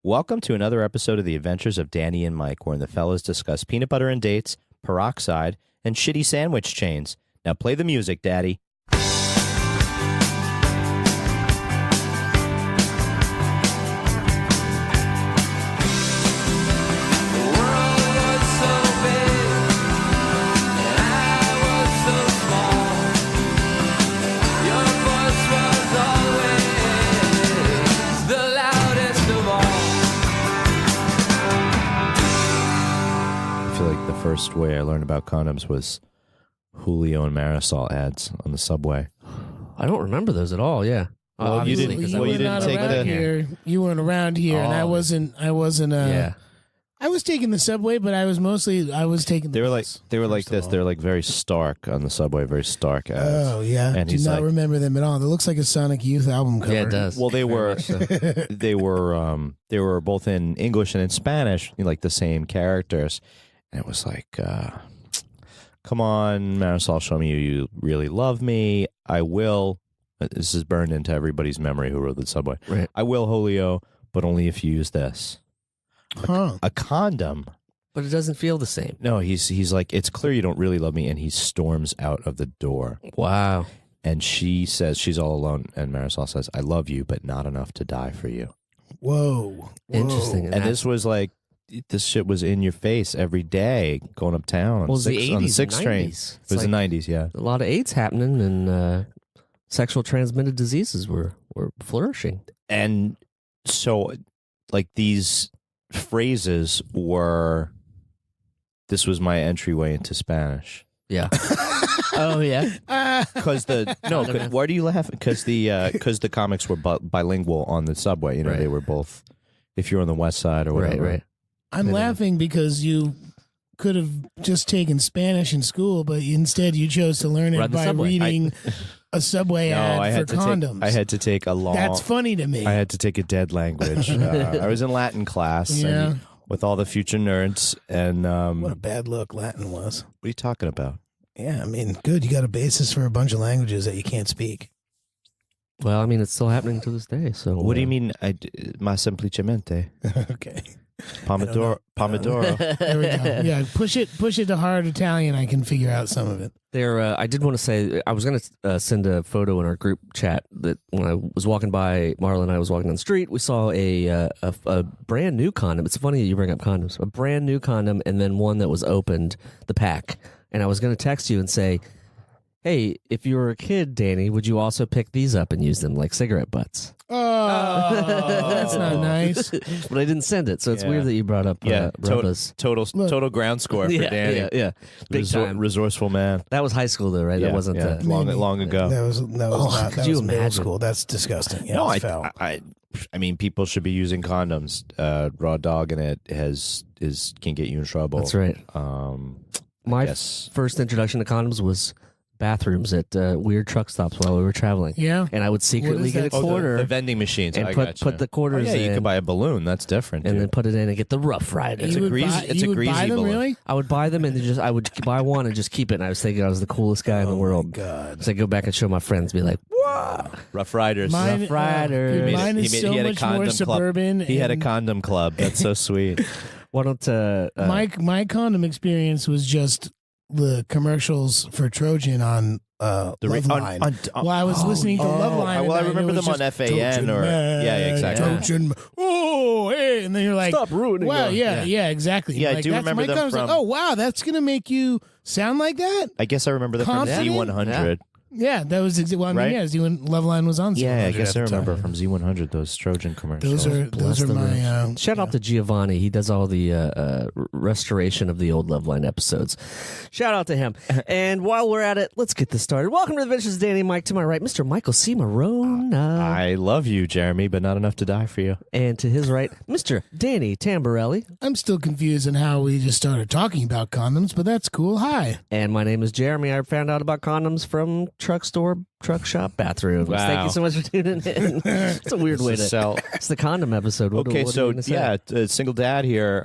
Welcome to another episode of The Adventures of Danny and Mike, wherein the fellas discuss peanut butter and dates, peroxide, and shitty sandwich chains. Now play the music, Daddy. First way I learned about condoms was Julio and Marisol ads on the subway. I don't remember those at all. Yeah. Well, you didn't. You Well, you weren't didn't take around the. here. You weren't around here, and I wasn't. Yeah. I was taking the subway, but I was taking. They were like this. They were like very stark on the subway, very stark ads. Oh yeah, and do he's not like, remember them at all. It looks like a Sonic Youth album cover. Yeah, it does. Well, they were. So. they were both in English and in Spanish, like the same characters, and it was like. Come on, Marisol, show me you really love me. I will. This is burned into everybody's memory who rode the subway. Right. I will, Julio, but only if you use this. A condom. But it doesn't feel the same. No, he's like, it's clear you don't really love me, and he storms out of the door. Wow. And she says she's all alone, and Marisol says, I love you, but not enough to die for you. Whoa. Interesting. And this was like, this shit was in your face every day going uptown on, Well, the 6th train. It It was the 90s, yeah. A lot of AIDS happening, and sexual transmitted diseases were flourishing. And so, like, these phrases were, this was my entryway into Spanish. Yeah. Oh, yeah? Because why do you laugh? Because the comics were bilingual on the subway. You know, Right. They were both, if you're on the west side or whatever. Right. I'm laughing because you could have just taken Spanish in school, but instead you chose to learn it Ride the by subway. reading a subway ad for condoms. I had to take a long. That's funny to me. I had to take a dead language. I was in Latin class. Yeah. And with all the future nerds. And What a bad look Latin was. what are you talking about? Yeah, I mean, good. You got a basis for a bunch of languages that you can't speak. Well, I mean, it's still happening to this day. So What do you mean? Ma semplicemente. Okay. Pomodoro. There we go. Yeah, push it to hard Italian. I can figure out some of it. I did want to say, I was going to send a photo in our group chat that when I was walking by, Marla and I was walking down the street, we saw a brand new condom. It's funny that you bring up condoms. A brand new condom and then one that was opened, the pack. And I was going to text you and say, hey, if you were a kid, Danny, would you also pick these up and use them like cigarette butts? Oh, that's not nice. But I didn't send it, so it's Yeah. weird that you brought up Rubbas. Total ground score for Danny. Yeah. Big time. Resourceful man. That was high school, though, right? Yeah, that wasn't... yeah. Long ago. That was not. could That you was middle imagine? school. That's disgusting. Yeah, No, it's foul. I mean, people should be using condoms. Raw dog in it can get you in trouble. That's right. My guess. first introduction to condoms was bathrooms at weird truck stops while we were traveling. Yeah. And I would secretly is get a that? quarter the vending machines. and I put gotcha. the quarters yeah, in. you could buy a balloon. That's different. and dude. then put it in and get the Rough Riders. It's a You would greasy- buy- it's you a would greasy buy them, balloon. really? I would buy them and I would buy one and just keep it. And I was thinking I was the coolest guy in the world. God. So I go back and show my friends, be like, "What? Rough Riders. Mine, Rough Riders. dude, He mine He is made- so he had a much more condom club. suburban. He had a and condom club. That's so sweet. Why don't my condom experience was just the commercials for Trojan on Loveline. Well, I was listening to Loveline. Well, I and remember it was them on just FAN Trojan or Man, yeah, exactly. Trojan. Oh, hey, and then you're like, Stop ruining wow, them. yeah, exactly. Yeah, I like, do that's remember my them condom's like, from- oh, wow, that's gonna make you sound like that. I guess I remember that from Confident? Z100. Yeah, that was well. I mean, Right? yeah, when Loveline was on. Yeah, I 700 guess I at the remember time. from Z100 those Trojan commercials. Those Bless are the my. Shout out to Giovanni. He does all the restoration of the old Loveline episodes. Shout out to him. And while we're at it, let's get this started. Welcome to the Adventures of Danny and Mike. To my right, Mr. Michael C. Marona. I love you, Jeremy, but not enough to die for you. And to his right, Mr. Danny Tamborelli. I'm still confused on how we just started talking about condoms, but that's cool. Hi. And my name is Jeremy. I found out about condoms from truck shop bathrooms. Wow. Thank you so much for tuning in. It's a weird way to sell. It's the condom episode. What Okay, what are so you gonna say? yeah, single dad here,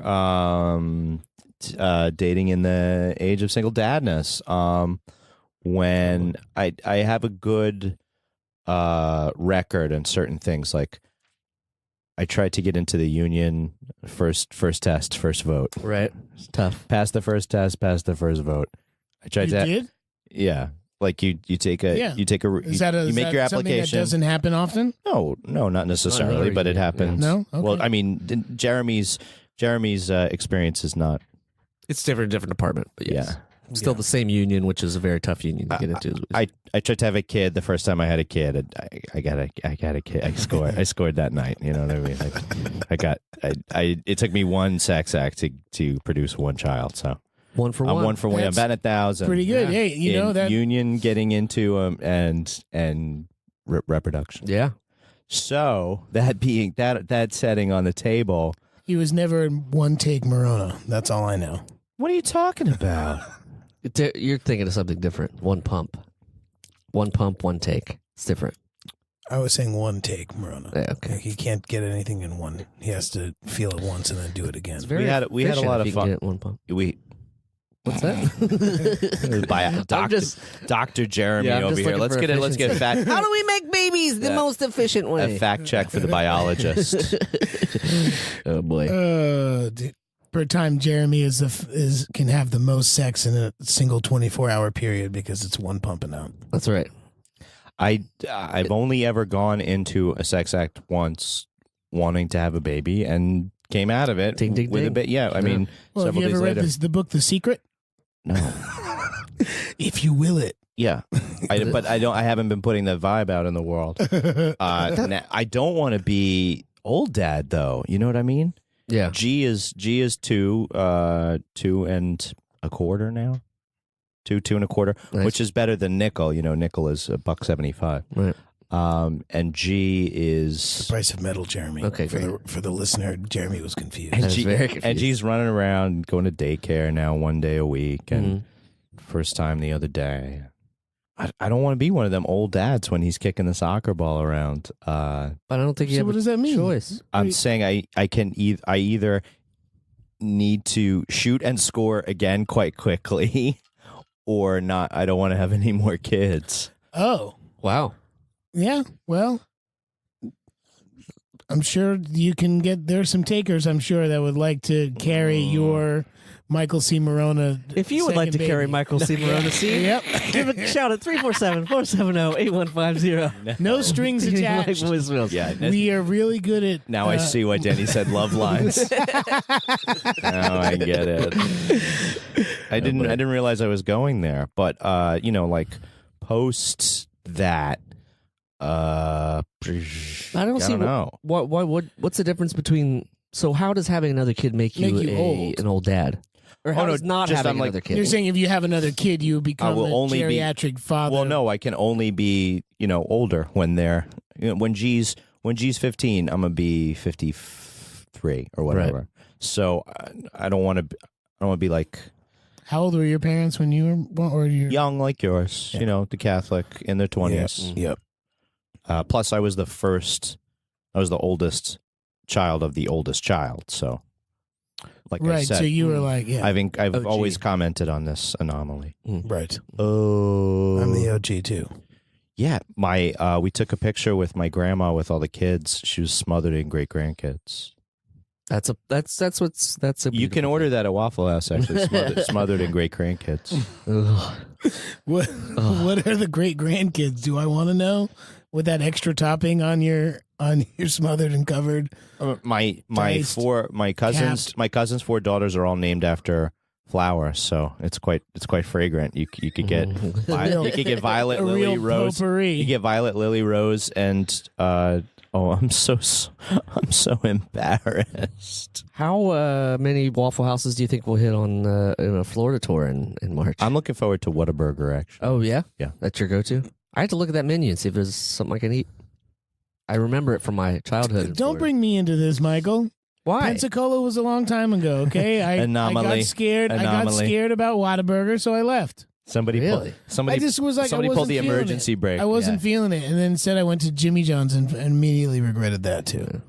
dating in the age of single dadness. When I have a good record in certain things, like I tried to get into the union first test, first vote. Right. It's tough. Passed the first test, passed the first vote. I tried You did? Yeah. Like you take a Yeah. you take a Is that you make your something that application. doesn't happen often? No, not necessarily, but it happens. No? Okay. Well, I mean, Jeremy's experience is not. It's different department, but yes. Yeah. Still the same union, which is a very tough union to get into. I tried to have a kid. The first time I had a kid, I got a kid. I scored that night. You know what I mean? It took me one sex act to produce one child. So one for I'm one. 1 for 1. I'm That's about 1,000. Pretty good. Hey, you know that union getting into and reproduction. Yeah. So that being that setting on the table. he was never in one take Morona. That's all I know. What are you talking about? You're thinking of something different. One pump, one take. It's different. I was saying one take Morona. Yeah, okay. Like, he can't get anything in one. He has to feel it once and then do it again. It's very we had a lot of fun. One pump. What's that? By Dr. Jeremy I'm over just here. looking Let's for get fact. How do we make babies the most efficient way? A fact check for the biologist. Oh boy. Per time, Jeremy can have the most sex in a single 24-hour period because it's one pumping out. That's right. I've only ever gone into a sex act once, wanting to have a baby, and came out of it Ding, ding, with ding. a bit. Yeah, I mean, Well, have several you days ever read later. the book The Secret? No. If you will it. Yeah, but I haven't been putting that vibe out in the world. I don't want to be old dad though. You know what I mean? Yeah. G is 2 and a quarter now. 2 and a quarter, Nice. which is better than nickel. You know, nickel is $1.75. Right. And G The is price of metal, Jeremy. Okay, for the listener, Jeremy was confused. I was very confused. and G's running around, going to daycare now 1 day a week, and first time the other day. I don't want to be one of them old dads when he's kicking the soccer ball around. But I don't think you So have what does that mean? choice. I'm saying I either need to shoot and score again quite quickly, or not. I don't want to have any more kids. Oh, Wow. yeah. Well, I'm sure you can there's some takers, I'm sure, that would like to carry your Michael C. Morona. If you would like to second carry baby. Michael C. Morona C, Yep. give a shout at 347-470-8150. No strings Like attached. voicemails. Yeah. We are really good at. Now I see why Danny said love lines. Now I get it. I didn't realize I was going there, but like post that. I don't know. What's the difference between? So how does having another kid make you old? an old dad? Or how does not just having I'm like- another kid? You're saying if you have another kid, you become will a only be- geriatric father. Well, no, I can only be older when they're when G's 15, I'm gonna be 53 or whatever. Right. So I don't want to be like How old were your parents when you were, or you? young like yours. Yeah. The Catholic in their 20s. Yep. Plus, I was the oldest child of the oldest child. So, like I Right. said, So you were like, yeah. I've OG. always commented on this anomaly. Right. Oh, I'm the OG too. Yeah, we took a picture with my grandma with all the kids. She was smothered in great grandkids. That's a. You can order that at Waffle House. Actually, smothered in great grandkids. What are the great grandkids? Do I want to know? With that extra topping on your smothered and covered. My Diced, cousins' 4 daughters are all named after flowers, so it's quite fragrant. You could get Violet, A Lily, real Rose. potpourri. You get Violet, Lily, Rose, and I'm so embarrassed. How many Waffle Houses do you think we'll hit on in a Florida tour in March? I'm looking forward to Whataburger. Actually, Oh yeah, Yeah. That's your go-to. I have to look at that menu and see if there's something I can eat. I remember it from my childhood. in Don't Florida. bring me into this, Michael. Why? Pensacola was a long time ago. Okay, I Anomaly. got scared. I got Anomaly. scared about Whataburger, so I left. somebody Really? I just was like, somebody I pulled wasn't the feeling emergency it. brake. I wasn't Yeah. feeling it, and then instead I went to Jimmy John's and immediately regretted that too.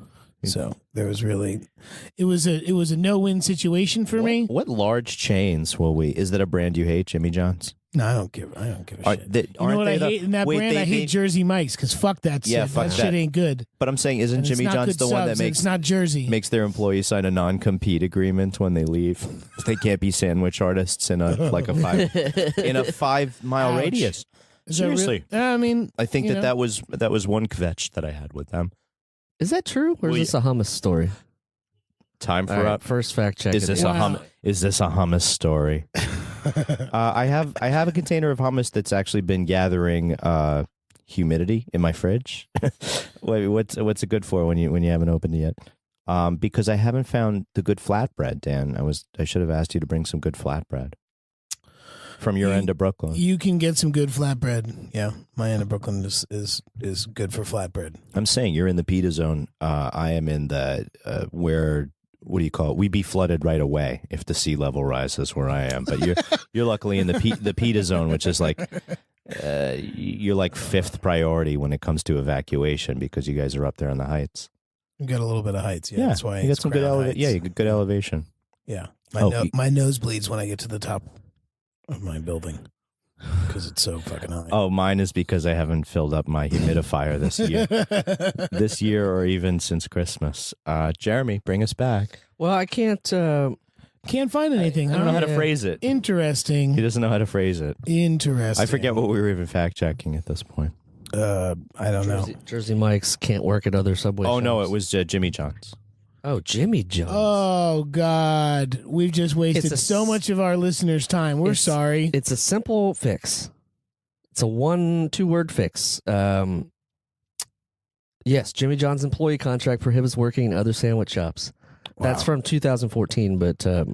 So there was it was a no-win situation for me. What large chains will we? Is that a brand you hate, Jimmy John's? No, I don't give a shit. You know what I hate in that brand? I hate Jersey Mike's because fuck that shit. That shit ain't good. But I'm saying, isn't Jimmy John's the one that it's not Jersey. Makes their employees sign a non-compete agreement when they leave? They can't be sandwich artists in a 5-mile radius. Seriously, I mean, I think that was one kvetch that I had with them. Is that true, or is this a hummus story? Time for first fact check. Is this a hummus story? I have a container of hummus that's actually been gathering humidity in my fridge. Wait, what's it good for when you haven't opened it yet? Because I haven't found the good flatbread, Dan. I should have asked you to bring some good flatbread from your end of Brooklyn. You can get some good flatbread. Yeah, my end of Brooklyn is good for flatbread. I'm saying you're in the pita zone. I am in the where. What do you call it? We be flooded right away if the sea level rises where I am. But you're luckily in the PETA zone, which is like you're like 5th priority when it comes to evacuation because you guys are up there on the heights. You got a little bit of heights, yeah. That's why you got some good elevation. Yeah, you got good elevation. Yeah, my nose bleeds when I get to the top of my building because it's so fucking high. Oh, mine is because I haven't filled up my humidifier this year or even since Christmas. Jeremy, bring us back. Well, I can't find anything. I don't know how to phrase it. Interesting. He doesn't know how to phrase it. Interesting. I forget what we were even fact checking at this point. I don't know. Jersey Mike's can't work at other Subway. Oh no, it was Jimmy John's. Oh, Jimmy John's. Oh, God. We've just wasted so much of our listeners' time. We're sorry. It's a simple fix. It's a 2-word fix. Yes, Jimmy John's employee contract prohibits working in other sandwich shops. Wow. That's from 2014, but... I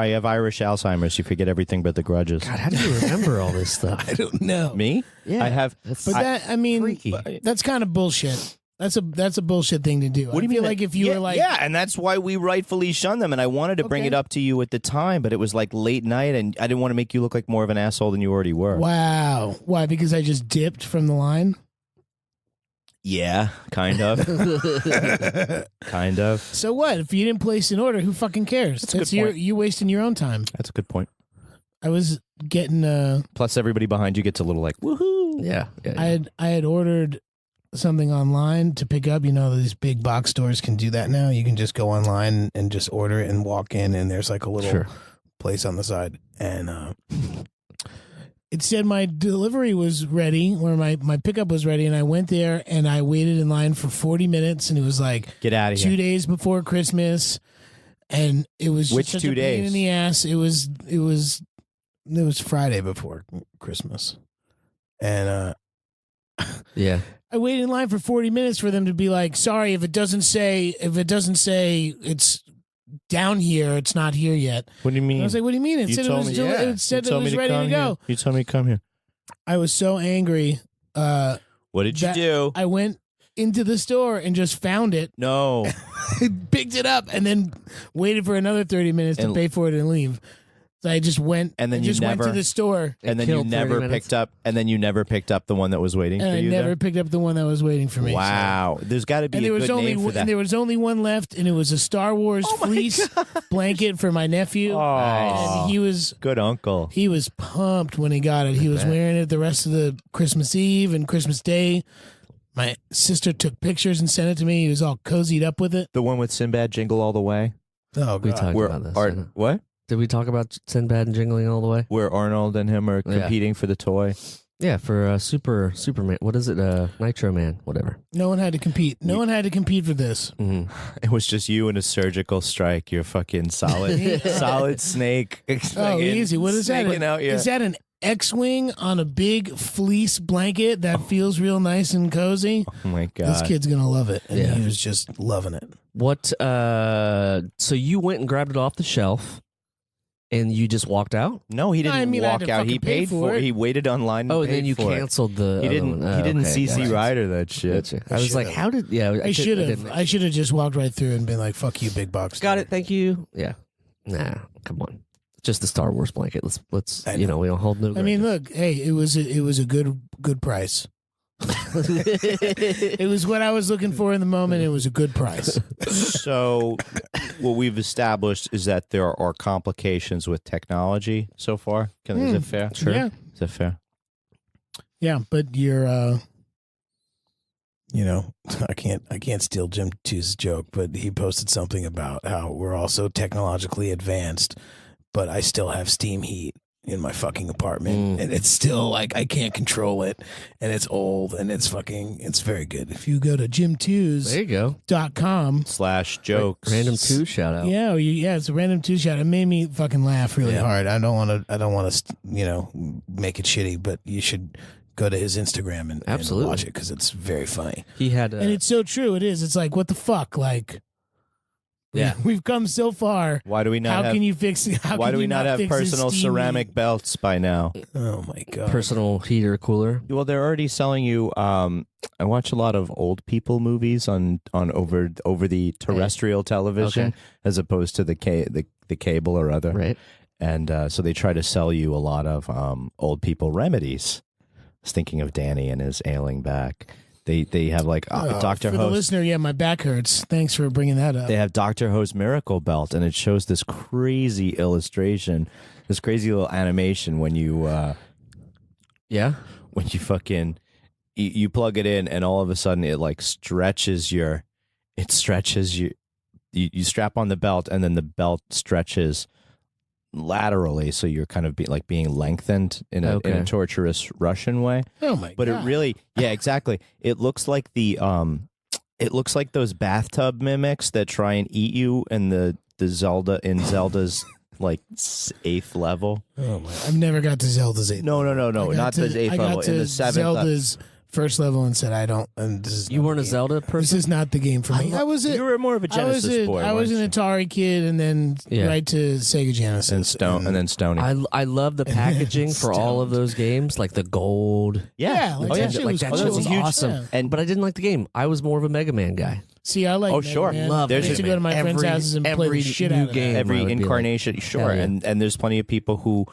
have Irish Alzheimer's. You forget everything but the grudges. God, how do you remember all this stuff? I don't know. Me? Yeah. I have... Freaky. That's kind of bullshit. That's a bullshit thing to do. What do you mean? Like if you were like, yeah, and that's why we rightfully shun them. And I wanted to bring it up to you at the time, but it was like late night, and I didn't want to make you look like more of an asshole than you already were. Wow, why? Because I just dipped from the line. Yeah, kind of, kind of. So what? If you didn't place an order, who fucking cares? That's a good point. You wasting your own time. That's a good point. I was getting. Plus, everybody behind you gets a little like woohoo. Yeah. I had ordered something online to pick up. These big box stores can do that now. You can just go online and just order it and walk in, and there's like a little place on the side, and it said my delivery was ready, or my pickup was ready, and I went there and I waited in line for 40 minutes, and it was like get out of 2 days before Christmas, and it was which such 2 a days pain in the ass. It was Friday before Christmas, and yeah. I waited in line for 40 minutes for them to be like, sorry, if it doesn't say it's down here, it's not here yet. What do you mean? And I was like, what do you mean? It said it was ready to go. You told me to come here. I was so angry. What did you do? I went into the store and just found it. No. Picked it up and then waited for another 30 minutes to pay for it and leave. So I just went and then went to the store. And then you never picked up the one that was waiting for you. I never picked up the one that was waiting for me. Wow. So. There's got to be a good name for that. And there was only one left, and it was a Star Wars fleece blanket for my nephew. Oh, and he was good uncle. He was pumped when he got it. He was wearing it the rest of the Christmas Eve and Christmas Day. My sister took pictures and sent it to me. He was all cozied up with it. The one with Sinbad Jingle All the Way? Oh, God. We talked about this. What? Did we talk about Sinbad and Jingling All the Way? Where Arnold and him are competing for the toy? Yeah, for Superman. What is it? Nitro Man, whatever. No one had to compete. No one had to compete for this. Mm-hmm. It was just you and a surgical strike. You're fucking solid snake. Oh, easy. What is that? Out, Is that an X-Wing on a big fleece blanket that feels real nice and cozy? Oh, my God. This kid's going to love it. And he was just loving it. What? So you went and grabbed it off the shelf. And you just walked out? No, he didn't walk out. He paid for it. He waited online. And then you canceled the. He didn't. He didn't CC Ryder that shit. Gotcha. I was like, how did? Yeah, I should have. I should have just walked right through and been like, "Fuck you, big box." Got it. Thank you. Yeah. Nah, come on. Just the Star Wars blanket. Let's. We don't hold no. I mean, look. Hey, it was a good price. It was what I was looking for in the moment. It was a good price. So, what we've established is that there are complications with technology so far. Is it fair? Sure. Yeah. Is that fair? Yeah, but you're I can't steal Jim 2's joke, but he posted something about how we're also technologically advanced, but I still have steam heat in my fucking apartment, and it's still like I can't control it, and it's old, and it's very good. If you go to jim2s.com /jokes Random 2 shout out. Yeah, it's a random 2 shout. It made me fucking laugh really hard. I don't want to make it shitty, but you should go to his Instagram and watch it because it's very funny. He had, and it's so true. It is. It's like, what the fuck, like. Yeah, we've come so far. Why do we not? How can you fix it? Why do we not have personal ceramic belts by now? Oh my god! Personal heater cooler. Well, they're already selling you. I watch a lot of old people movies on over the terrestrial television as opposed to the cable or other. Right. And so they try to sell you a lot of old people remedies. I was thinking of Danny and his ailing back. They have like Dr. For Ho's. the listener, my back hurts. Thanks for bringing that up. They have Dr. Ho's miracle belt, and it shows this crazy illustration, this crazy little animation when you, when you fucking, you plug it in, and all of a sudden it like stretches you strap on the belt, and then the belt stretches laterally, so you're kind of being lengthened in a torturous Russian way. Oh my god! But it really, exactly. It looks like those bathtub mimics that try and eat you in the Zelda's like 8th level. Oh my! I've never got to Zelda's 8th. No, not the 8th level. In the 7th. Zelda's first level and said, I don't. And this is you weren't a Zelda person. This is not the game for me. You were more of a Genesis boy. I was an Atari kid, and then right to Sega Genesis, and then Stony. I love the packaging for all of those games, like the gold. Yeah, that shit was awesome. Yeah. But I didn't like the game. I was more of a Mega Man guy. See, I like. Oh, Mega sure. Man. Love I used to go to my friends' houses and play the shit out of game. Every incarnation, sure. Yeah. And there's plenty of people who.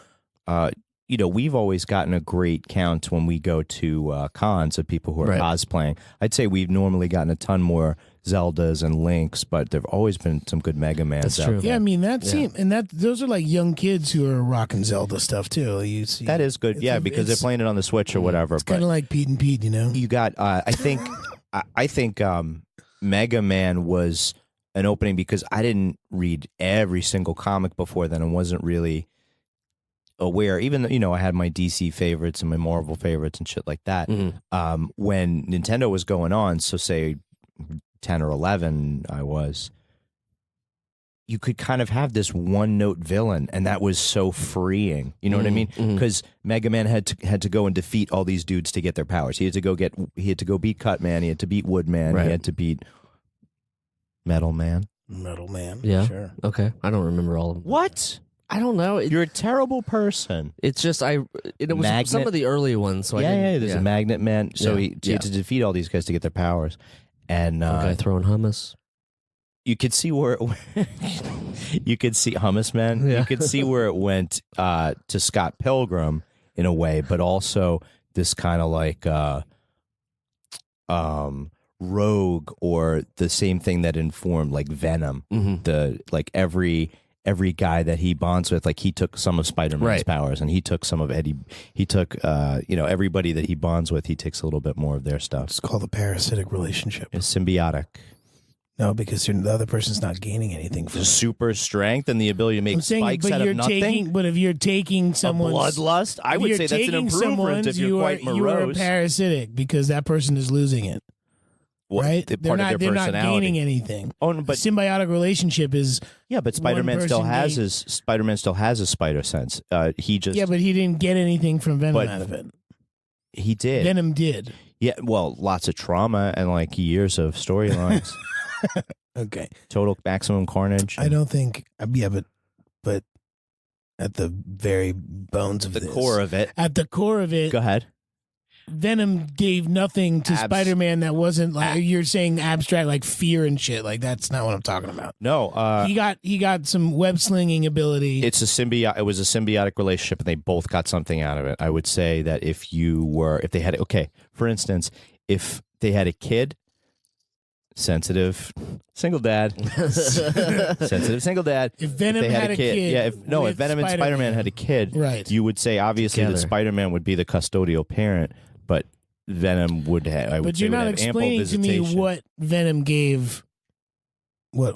We've always gotten a great count when we go to cons of people who are cosplaying. I'd say we've normally gotten a ton more Zeldas and Links, but there've always been some good Mega Mans. That's true. Yeah, I mean those are like young kids who are rocking Zelda stuff too. You see, that is good, because they're playing it on the Switch or whatever. It's kind of like Pete and Pete, You got, I think Mega Man was an opening because I didn't read every single comic before then and wasn't really aware, even though I had my DC favorites and my Marvel favorites and shit like that. Mm-hmm. When Nintendo was going on, so say 10 or 11 you could kind of have this one note villain, and that was so freeing. You know what I mean? Because Mega Man had to go and defeat all these dudes to get their powers. He had to go beat Cut Man, he had to beat Wood Man, he had to beat Metal Man. Yeah. Sure. Okay. I don't remember all of them. What? I don't know. You're a terrible person. It's just it was Magnet? some of the early ones. So There's a Magnet Man. So he had to defeat all these guys to get their powers. And guy throwing hummus. You could see where you could see Hummus Man. Yeah. You could see where it went to Scott Pilgrim in a way, but also this kind of like Rogue, or the same thing that informed like Venom. The like every guy that he bonds with, like he took some of Spider-Man's powers, and he took some of Eddie. He took everybody that he bonds with, he takes a little bit more of their stuff. It's called a parasitic relationship. It's symbiotic. No, because the other person's not gaining anything from The super strength and the ability to make spikes out of nothing. But if you're taking someone's bloodlust, I would say that's an improvement if you're quite morose. You are parasitic because that person is losing it. Right? They're not gaining anything. Oh, but symbiotic relationship is but Spider-Man still has his spider sense. He just but he didn't get anything from Venom out of it. He did. Venom did. Yeah, well, lots of trauma and like years of storylines. Okay. Total maximum carnage. I don't think. But at the very bones of the core of it. At the core of it. Go ahead. Venom gave nothing to Spider-Man that wasn't like you're saying abstract, like fear and shit. Like that's not what I'm talking about. No, he got some web slinging ability. It was a symbiotic relationship, and they both got something out of it. I would say that if they had for instance, if they had a kid, sensitive single dad. Sensitive single dad. If Venom they had a kid. Yeah, if Venom and Spider-Man had a kid, right, you would say obviously Together. that Spider-Man would be the custodial parent, but Venom would have. I would but say you're not would have ample explaining to me visitation. what Venom gave. What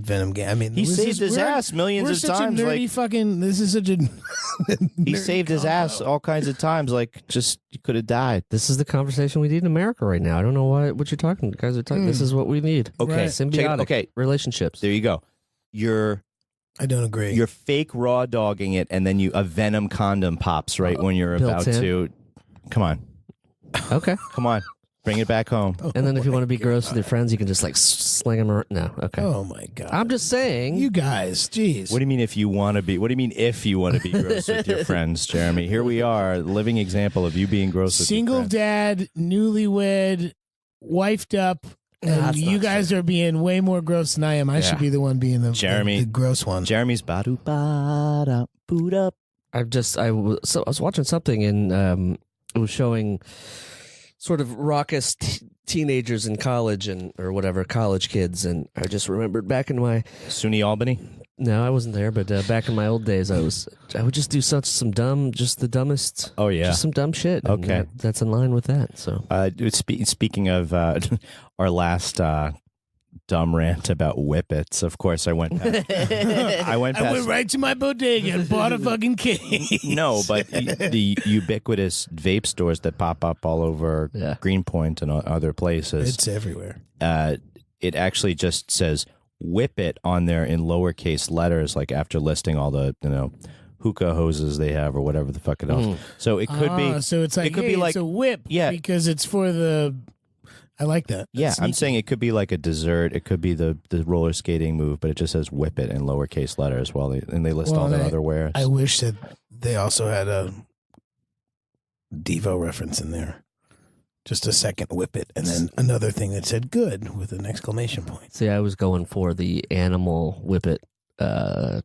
Venom gave? I mean, He saved his ass millions We're of such times. a nerdy Like fucking. This is such a. he saved his ass all kinds of times. Like just you could have died. This is the conversation we need in America right now. I don't know what you're talking. You guys are talking. This is what we need. Okay, Right. Symbiotic. Okay, Relationships. there you go. I don't agree. You're fake raw dogging it, and then a Venom condom pops right when you're built about in. to. Come on, Okay. come on, bring it back home. And then if you want to be gross with your friends, you can just like sling them around. No. Okay. Oh my god! I'm just saying. You guys, jeez. What do you mean if you want to be? What do you mean if you want to be gross with your friends, Jeremy? Here we are, living example of you being gross with Single your friends. dad, newlywed, wifed up, and That's you not guys are being way more gross than I am. I should be the one being Jeremy. the gross one. Jeremy's badu bada boot up. I was watching something and it was showing sort of raucous teenagers in college or whatever, college kids, and I just remembered back in my SUNY Albany. no, I wasn't there, but back in my old days, I would just do some the dumbest. Oh yeah. Just some dumb shit. and Okay. that's in line with that. So Speaking of our last dumb rant about whippets, of course I went past. I went right to my bodega and bought a fucking case. No, but the ubiquitous vape stores that pop up all over Yeah. Greenpoint and other places. It's everywhere. It actually just says whip it on there in lowercase letters, like after listing all the hookah hoses they have or whatever the fuck it else. So it could be. So it's like, it could hey, be like it's a whip. yeah. because it's for the. I like that. Yeah, That's I'm sneaky. saying it could be like a dessert. It could be the roller skating move, but it just says whip it in lowercase letters and they list Well, all their and other wares. I wish that they also had a Devo reference in there. Just a second whip it, and then another thing that said good with an exclamation point. see, I was going for the animal Whippet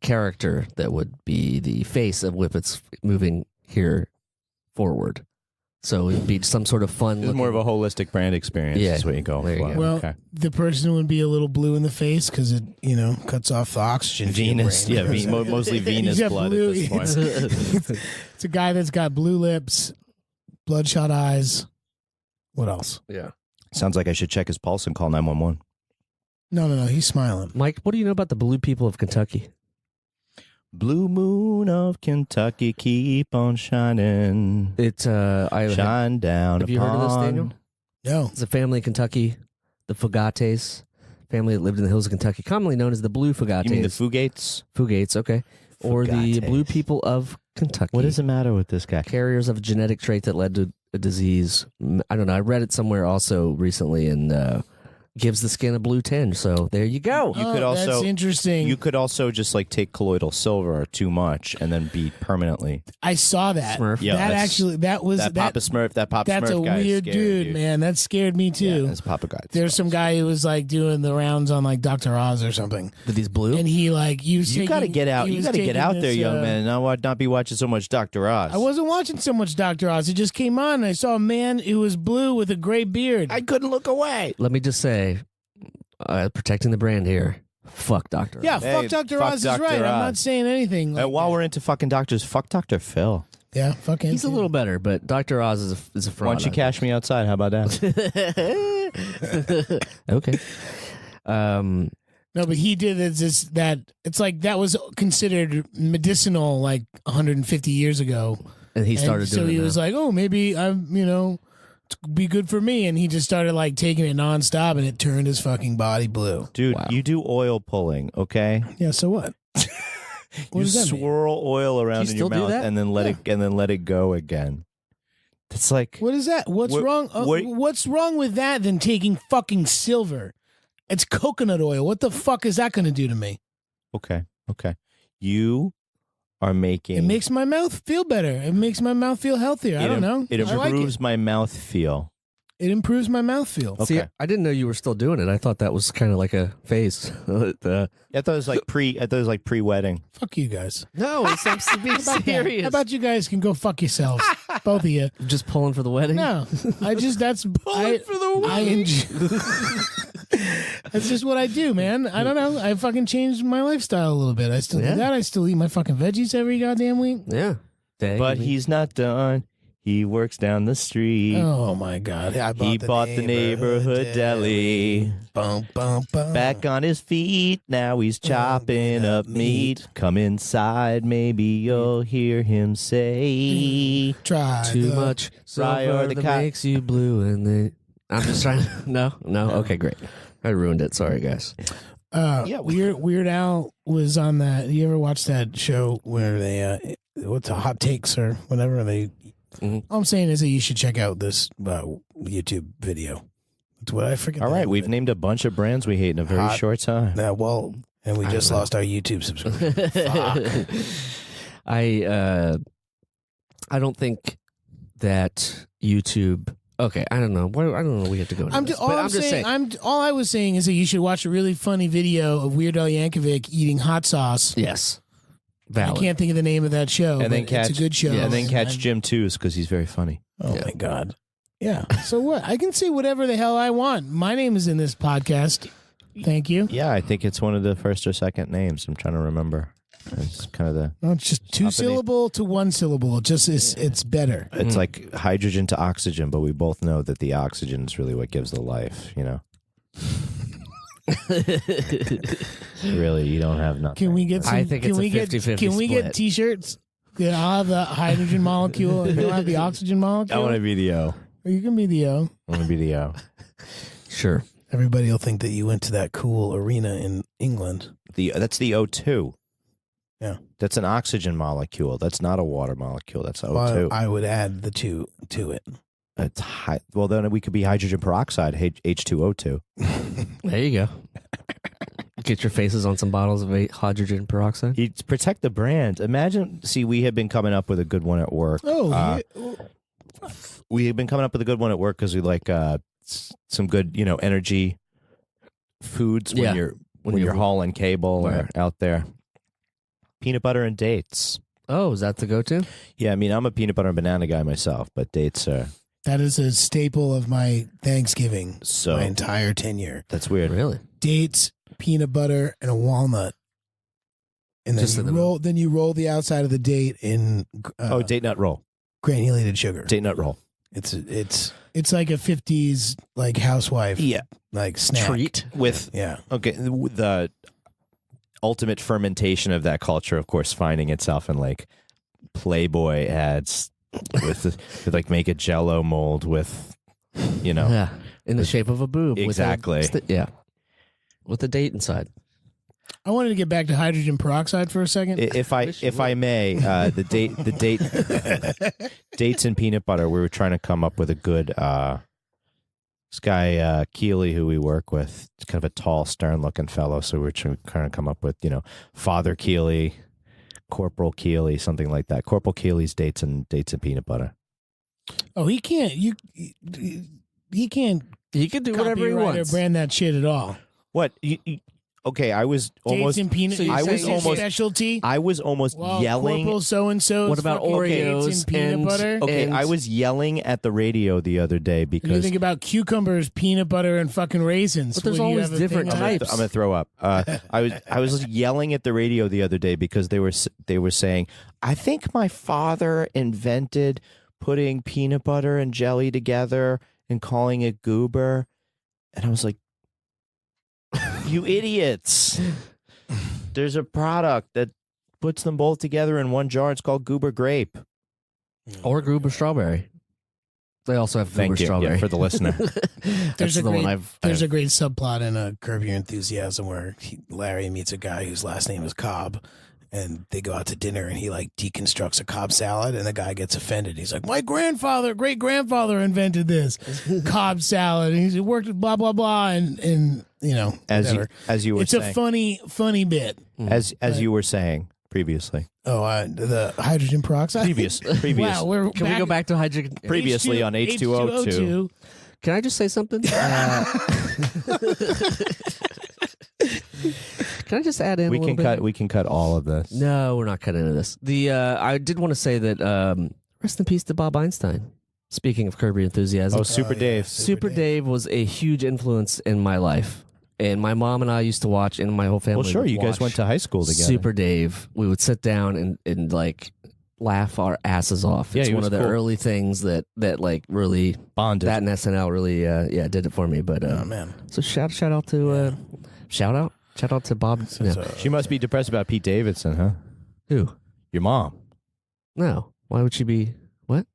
character that would be the face of Whippets moving here forward. So it'd be some sort of fun. It's more of a holistic brand experience. Yeah. Is what you go There you for. go. Well, Okay. the person would be a little blue in the face because it, cuts off the oxygen. to your Venus, brain. yeah, mostly Venus got blood blue- at this point. It's a guy that's got blue lips, bloodshot eyes. What else? Yeah. Sounds like I should check his pulse and call 911. No, he's smiling. Mike, what do you know about the blue people of Kentucky? Blue moon of Kentucky, keep on shining. Shine down have you heard of this, upon- Daniel? No. It's a family in Kentucky, the Fugates, family that lived in the hills of Kentucky, commonly known as the Blue Fugates. You mean the Fugates? Fugates, okay. Or the Fugates. Blue People of Kentucky. What is the matter with this guy? Carriers of a genetic trait that led to a disease. I don't know. I read it somewhere also recently and gives the skin a blue tinge. So there you go. You could also- That's interesting. You could also just like take colloidal silver too much and then be permanently. I saw that. Smurf. Yeah, that that's- actually that was That Papa Smurf, that Papa That's Smurf a guy is weird scary, dude, man. That scared me Yeah, too. that's Papa guy. There's some guy who was like doing the rounds on like Dr. Oz or something, That he's blue? and he like You got to get out. You got to get out there, young man. man, and not be watching so much Dr. Oz. I wasn't watching so much Dr. Oz. It just came on, and I saw a man who was blue with a gray beard. I couldn't look away. Let me just say, protecting the brand here. Fuck Dr. yeah, Hey, fuck Dr. fuck Oz is Dr. right. I'm not Oz. saying anything. Like While that. we're into fucking doctors, fuck Dr. Phil. Yeah, fuck him. He's a too. little better, but Dr. Oz is a fraud. Why don't you cash me outside? How about that? Okay. No, but he did that. It's like that was considered medicinal like 150 years ago. And he started And so doing it he now. was like, oh, maybe I'm, be good for me. And he just started like taking it nonstop, and it turned his fucking body blue. Dude, Wow. you do oil pulling, okay? Yeah. So what? You does that mean? swirl oil around Do you in your still do mouth that? and then let it go again. It's like What is that? What's What- wrong? what- What's wrong with that than taking fucking silver? It's coconut oil. What the fuck is that going to do to me? okay. You are making It makes my mouth feel better. It makes my mouth feel healthier. I don't know. It I like improves my mouth feel. It improves my mouth feel. Okay. See, I didn't know you were still doing it. I thought that was kind of like a phase. I thought it was like pre-wedding. Fuck you guys. No, it's I'm being How about that? How about you guys can go fuck yourselves, both of you? just pulling for the wedding? No, I just that's I for the I enjoy. That's just what I do, man. I don't know. I fucking changed my lifestyle a little bit. I still do that. I still eat my fucking veggies every goddamn week. Yeah. But he's not done. He works down the street. Oh my god! He bought the neighborhood deli. Bum, bum, bum. Back on his feet, now he's chopping up meat. Come inside, maybe you'll hear him say, Try too much Fry or silver the that cat. makes you blue. And then I'm just trying. No. Okay, great. I ruined it. Sorry, guys. Weird Al was on that. You ever watch that show where they what's a hot takes or whatever they? All I'm saying is that you should check out this YouTube video. It's what I forget. all right, we've named a bunch of brands we hate in a very Hot- short time. And we just lost our YouTube subscriber. Fuck. I don't think that YouTube. Okay, I don't know. I don't know. We have to go. Into this, but I'm just saying. All I was saying is that you should watch a really funny video of Weird Al Yankovic eating hot sauce. Yes. Valid. I can't think of the name of that show, And then but it's a good show. and then catch Jim Tooze because he's very funny. Oh my god. Yeah. So what? I can say whatever the hell I want. My name is in this podcast. Thank you. Yeah, I think it's one of the first or second names. I'm trying to remember. It's kind of the. No, it's just two syllable to one syllable. It just is. It's better. It's like hydrogen to oxygen, but we both know that the oxygen is really what gives the life. You know. Really, you don't have nothing. Can we get some? I think can it's a we get? 50-50 Can we get split. T-shirts? Yeah, I'll have the hydrogen molecule. And you'll have the oxygen molecule. I want to be the O. Or you can be the O. I want to be the O. Sure. Everybody will think that you went to that cool arena in England. That's the O2. Yeah. That's an oxygen molecule. That's not a water molecule. That's O2. Well, I would add the two to it. It's well, then we could be hydrogen peroxide, H2O2. There you go. Get your faces on some bottles of hydrogen peroxide. Protect the brand. Imagine, we had been coming up with a good one at work. We had been coming up with a good one at work because we like some good, energy foods when you're hauling cable or out there. Peanut butter and dates. Oh, is that the go-to? Yeah, I mean, I'm a peanut butter and banana guy myself, but dates are. That is a staple of my Thanksgiving. So my entire tenure. That's weird. Really? Dates, peanut butter, and a walnut. And then Just in you the roll. Then you roll the outside of the date in Date nut roll. granulated sugar. Date nut roll. It's like a 50s like housewife. Yeah. Like snack. Treat. With the ultimate fermentation of that culture, of course, finding itself in like Playboy ads with like make a Jello mold with, Yeah. In the shape of a boob. Exactly. With a date inside. I wanted to get back to hydrogen peroxide for a second. If I may, the dates and peanut butter. We were trying to come up with a good. This guy Keeley, who we work with, is kind of a tall, stern-looking fellow. So we were trying to come up with, Father Keeley, Corporal Keeley, something like that. Corporal Keeley's dates and peanut butter. Oh, he can't. He can't. He could do whatever he copyright or wants. brand that shit at all. What? Okay, I was almost. Dates and peanut. So I was almost. specialty. I was almost Well, yelling. Corporal so and so. What about Oreos dates and peanut and- butter? Okay, And- I was yelling at the radio the other day You because think about cucumbers, peanut butter, and fucking raisins. But there's What do you always have a different thing on? types. I'm gonna throw up. I was yelling at the radio the other day because they were saying, I think my father invented putting peanut butter and jelly together and calling it goober, and I was like, you idiots! There's a product that puts them both together in one jar. It's called goober grape. Or Goober strawberry. They also have Goober Thank you. strawberry. Yeah, for the listener. That's the one I've. There's a great subplot in a Curb Your Enthusiasm where Larry meets a guy whose last name is Cobb, and they go out to dinner, and he like deconstructs a Cobb salad, and the guy gets offended. He's like, "My great grandfather invented this Cobb salad, and he worked with blah blah blah," and As whatever. you were It's saying, a funny bit. as you were saying previously. Oh, the hydrogen peroxide. Previous. Wow, Can we go back to hydrogen? Previously on H2O2. Can I just say something? Can I just add in? We a little can bit? cut. We can cut all of this. No, we're not cutting into this. I did want to say that rest in peace to Bob Einstein. Speaking of Curb Your Enthusiasm, Oh, Super Dave. Super Dave was a huge influence in my life. And my mom and I used to watch, and my whole family. Well, sure, would you guys watch went to high school together. Super Dave. We would sit down and like laugh our asses off. Yeah, It's he one was of the cool. early things that like really Bonded. that and SNL really did it for me. But Oh man, so shout out to shout out to Bob. No. She must be depressed about Pete Davidson, huh? Who? Your mom. No. Why would she be? What?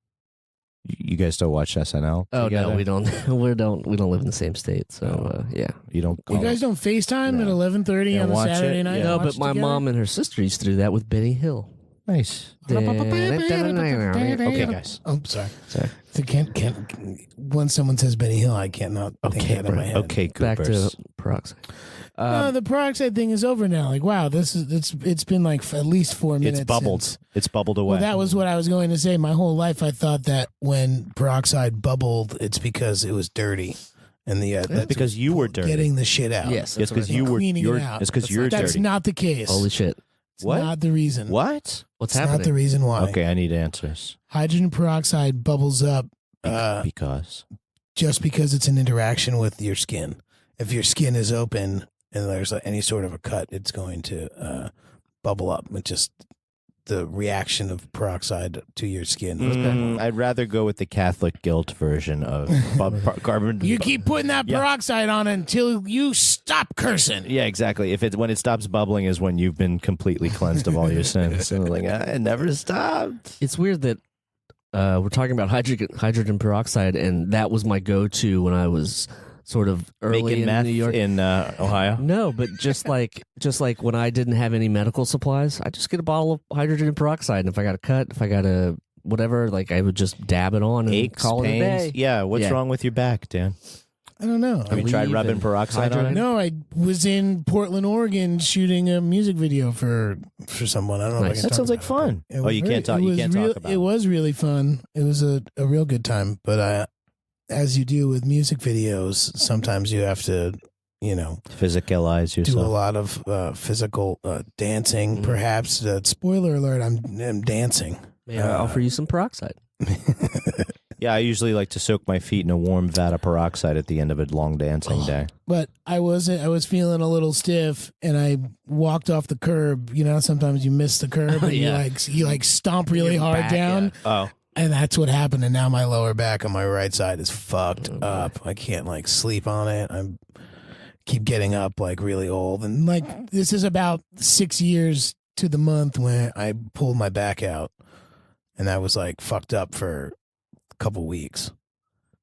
You guys still watch SNL? Oh together? no, we don't. We don't live in the same state. So yeah. You don't. you Call guys don't FaceTime No. at 11:30 Yeah, on a watch Saturday it. night? Yeah. No, watch but my together? mom and her sister used to do that with Benny Hill. Nice. Okay, Okay, guys. Oh, sorry. Sorry. So can't. When someone says Benny Hill, I can't not think Okay, that in my head. okay, Back Goopers. to Peroxide. No, the peroxide thing is over now. Like, wow, it's been like at least 4 minutes. It's bubbled. since- It's bubbled away. Well, that was what I was going to say. My whole life, I thought that when peroxide bubbled, it's because it was dirty, and that's because you were dirty. getting the shit out. Yes, It's because you were. Cleaning it You're, out. it's because That's you're not- That's dirty. not the case. Holy shit! It's What? not the reason. What? What's It's happening? not the reason why. Okay, I need answers. Hydrogen peroxide bubbles up Because. just because it's an interaction with your skin. If your skin is open and there's any sort of a cut, it's going to bubble up. It's just the reaction of peroxide to your skin. I'd rather go with the Catholic guilt version of carbon. You keep putting that Yeah. peroxide on until you stop cursing. Yeah, exactly. If it's when it stops bubbling is when you've been completely cleansed of all your sins. And like, I never stopped. It's weird that we're talking about hydrogen peroxide, and that was my go-to when I was sort of early Making in meth New York. in Ohio. No, but just like when I didn't have any medical supplies, I just get a bottle of hydrogen peroxide, and if I got a cut, if I got a whatever, like I would just dab it on and Aches, call it a pains. day. Yeah, what's Yeah. wrong with your back, Dan? I don't know. Have you tried Leave rubbing and peroxide on it? hydrate. No, I was in Portland, Oregon, shooting a music video for someone. I don't know. Nice. If I can That talk sounds like about fun. it. It Oh, was you very- can't talk. it You was can't real- talk about It was really fun. It was a real good time. But as you do with music videos, sometimes you have to, Physicalize do a yourself. lot of physical dancing. Mhm. Perhaps. Spoiler alert: I'm dancing. May I offer you some peroxide? Yeah, I usually like to soak my feet in a warm vat of peroxide at the end of a long dancing day. But I was feeling a little stiff, and I walked off the curb. You know, sometimes you miss the curb, and Yeah. you stomp really Your hard back, down, Oh, and that's what happened. And now my lower back on my right side is fucked up. I can't sleep on it. I'm keep getting up really old, and this is about 6 years to the month when I pulled my back out, and I was fucked up for a couple weeks.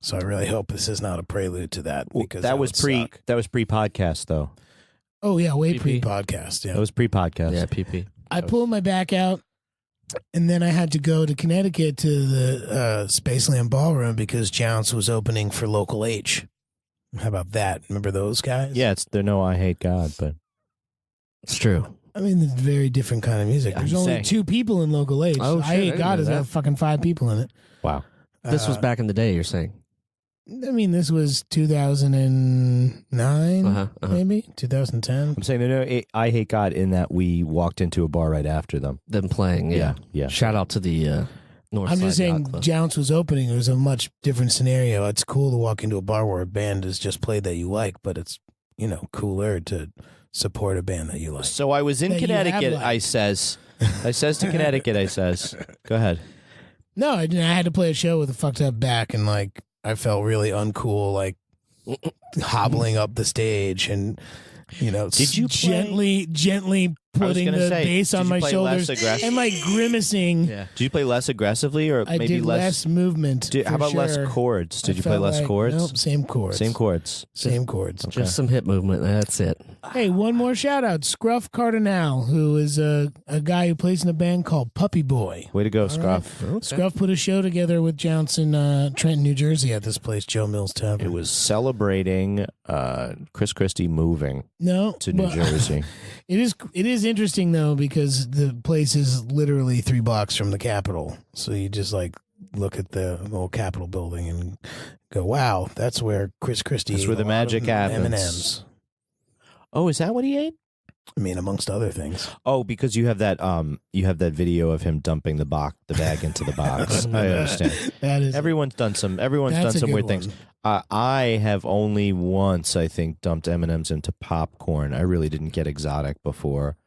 So I really hope this is not a prelude to that, because that was would suck. that was pre-podcast though. Oh yeah, way PP. pre-podcast. Yeah, That was pre-podcast. Yeah, PP. I pulled my back out, and then I had to go to Connecticut to the Spaceland Ballroom because Jounce was opening for Local H. How about that? Remember those guys? Yeah, they're no I Hate God, but It's true. I mean, it's very different kind of music. I'm There's only saying. 2 people in Local H. Oh, I shit, I Hate didn't God know has that. got fucking 5 people in it. wow. This was back in the day, you're saying? I mean, this was 2009, maybe 2010. I'm saying no I Hate God in that we walked into a bar right after them. Them playing, yeah. Yeah. Shout out to the North I'm Side just saying, Yacht Club. Jounce was opening. It was a much different scenario. It's cool to walk into a bar where a band has just played that you like, but it's cooler to support a band that you like. So I was in That you have Connecticut. liked. I says to Connecticut. I says, go ahead. No, I didn't. I had to play a show with a fucked up back, and I felt really uncool, hobbling up the stage, and Did you play- gently I was putting gonna the say, bass did on you my play shoulders less aggressive? and grimacing. Yeah. Did you play less aggressively or I maybe did less? less movement. How for about less sure. chords? Did I you play felt less chords? Nope, same chords. Same chords. Same chords. Just some hip movement. That's it. Hey, one more shout out. Scruff Cardinal, who is a guy who plays in a band called Puppy Boy. Way to go, All Scruff. right. Scruff put a show together with Jounce in Trenton, New Jersey at this place, Joe Mills Tavern. It was celebrating Chris Christie moving no to New but- Jersey. It is interesting though, because the place is literally 3 blocks from the Capitol. So you just look at the old Capitol building and go, "Wow, that's where Chris Christie." That's ate where the a lot of magic happens. M&Ms. Oh, is that what he ate? I mean, amongst other things. Oh, because you have that video of him dumping the bag into the box. I understand. Everyone's done some weird things. I have only once, I think, dumped M&Ms into popcorn. I really didn't get exotic before.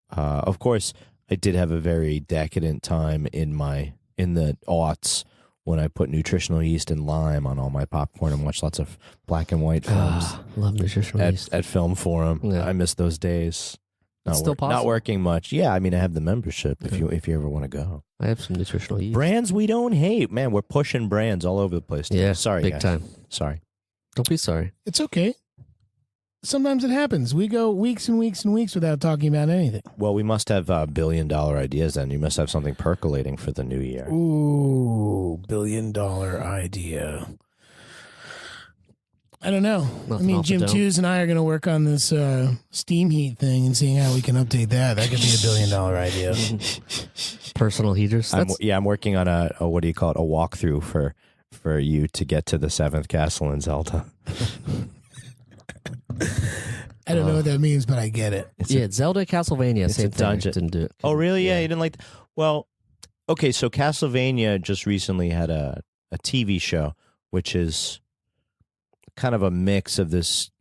Of course, I did have a very decadent time in the aughts when I put nutritional yeast and lime on all my popcorn and watched lots of black and white films. Love nutritional yeast. At Film Forum. Yeah. I miss those days. Still possible? Not working much. Yeah, I mean, I have the membership if you ever want to go. I have some nutritional yeast. Brands we don't hate. Man, we're pushing brands all over the place. Yeah, sorry, big guys. time. Sorry. Don't be sorry. It's okay. Sometimes it happens. We go weeks and weeks and weeks without talking about anything. Well, we must have billion-dollar ideas then. You must have something percolating for the new year. Ooh, billion-dollar idea. I don't know. Nothing I mean, Jim Tews and I are going to work on this steam heat thing and seeing how we can update that. That could be a billion-dollar idea. Personal heaters. I'm working on a what do you call it? A walkthrough for you to get to the 7th castle in Zelda. I don't know what that means, but I get it. It's Zelda, Castlevania, it's same a dungeon. Thing. Didn't do it. Oh, really? Yeah, you didn't like. Well, okay. So Castlevania just recently had a TV show, which is kind of a mix of this.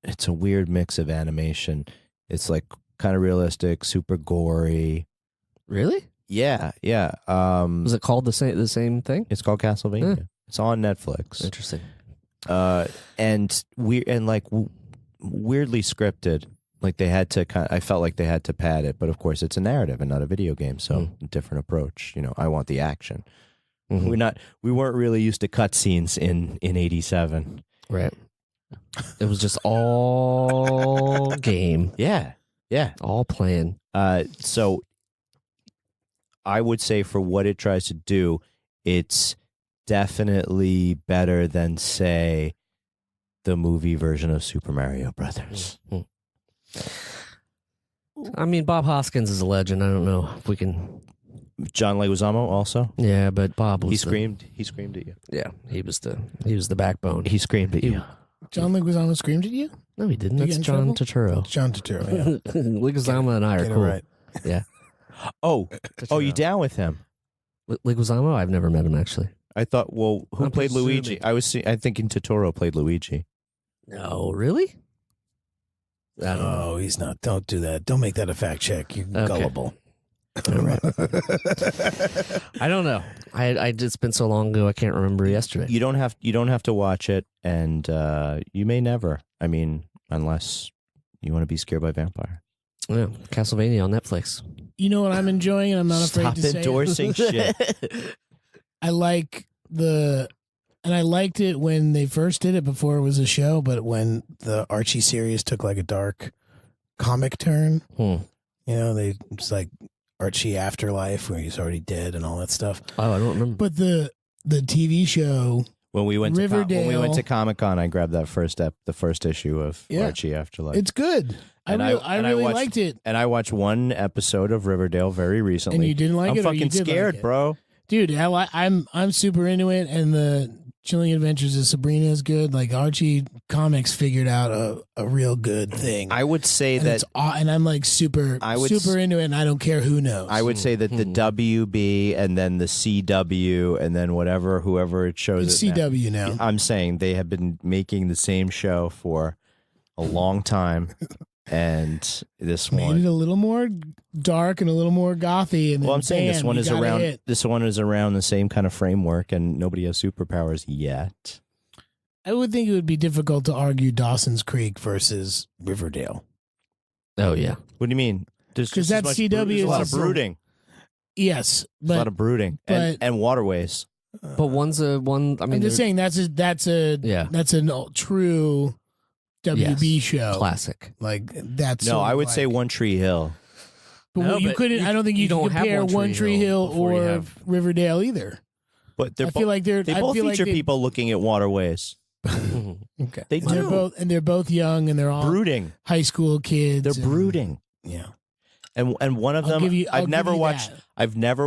It's a weird mix of animation. It's like kind of realistic, super gory. Really? Yeah. Was it called the same thing? It's called Castlevania. Yeah. It's on Netflix. Interesting. And weirdly scripted. Like they had to I felt like they had to pad it, but of course it's a narrative and not a video game, so different approach. I want the action. Mm-hmm. We weren't really used to cutscenes in 87. Right. It was just all game. Yeah. All playing. So I would say for what it tries to do, it's definitely better than, say, the movie version of Super Mario Brothers. I mean, Bob Hoskins is a legend. I don't know if we can. John Leguizamo also. Yeah, but Bob was He screamed at you. Yeah, he was the backbone. He screamed at you. John Leguizamo screamed at you? No, he didn't. Did you That's get in John trouble? Turturro. John Turturro. Yeah. Leguizamo and I are Get it cool. right. Yeah. Oh, you down with him? Leguizamo? I've never met him actually. I thought. Well, who played Luigi? I'm thinking Totoro played Luigi. No, really? I don't know. Oh, he's not. Don't do that. Don't make that a fact check. You're gullible. All right. I don't know. It's been so long ago. I can't remember yesterday. You don't have to watch it, and you may never. I mean, unless you want to be scared by vampire. Yeah, Castlevania on Netflix. You know what I'm enjoying, and I'm not afraid to say it? endorsing shit. I like and I liked it when they first did it before it was a show, but when the Archie series took like a dark comic turn, it's like Archie Afterlife where he's already dead and all that stuff. Oh, I don't remember. But the TV show when we went Riverdale, to Comic-Con, I grabbed the first issue of Archie Afterlife. It's good. I really liked it. And I watched one episode of Riverdale very recently. And you didn't like I'm it? I'm fucking scared, like bro. Dude, I'm super into it, and the Chilling Adventures of Sabrina is good. Like Archie Comics figured out a real good thing. I would say that, and I'm like super into it, and I don't care who knows. I would say that the WB and then the CW and then whoever it shows. It's CW now. I'm saying they have been making the same show for a long time. And this made it a little more dark and a little more gothy. And I'm saying this one is around. This one is around the same kind of framework, and nobody has superpowers yet. I would think it would be difficult to argue Dawson's Creek versus Riverdale. Oh yeah, what do you mean? Because that CW is a lot of brooding. Yes, but a lot of brooding and waterways. But one's a one. I mean, I'm just saying that's a true WB show. Classic. Like that's no, I would say One Tree Hill. But you couldn't. I don't think you can compare One Tree Hill or Riverdale either. But I feel like they both feature people looking at waterways. Okay, they do. They're both young, and they're all brooding. High school kids. They're brooding. Yeah. And one of them, I've never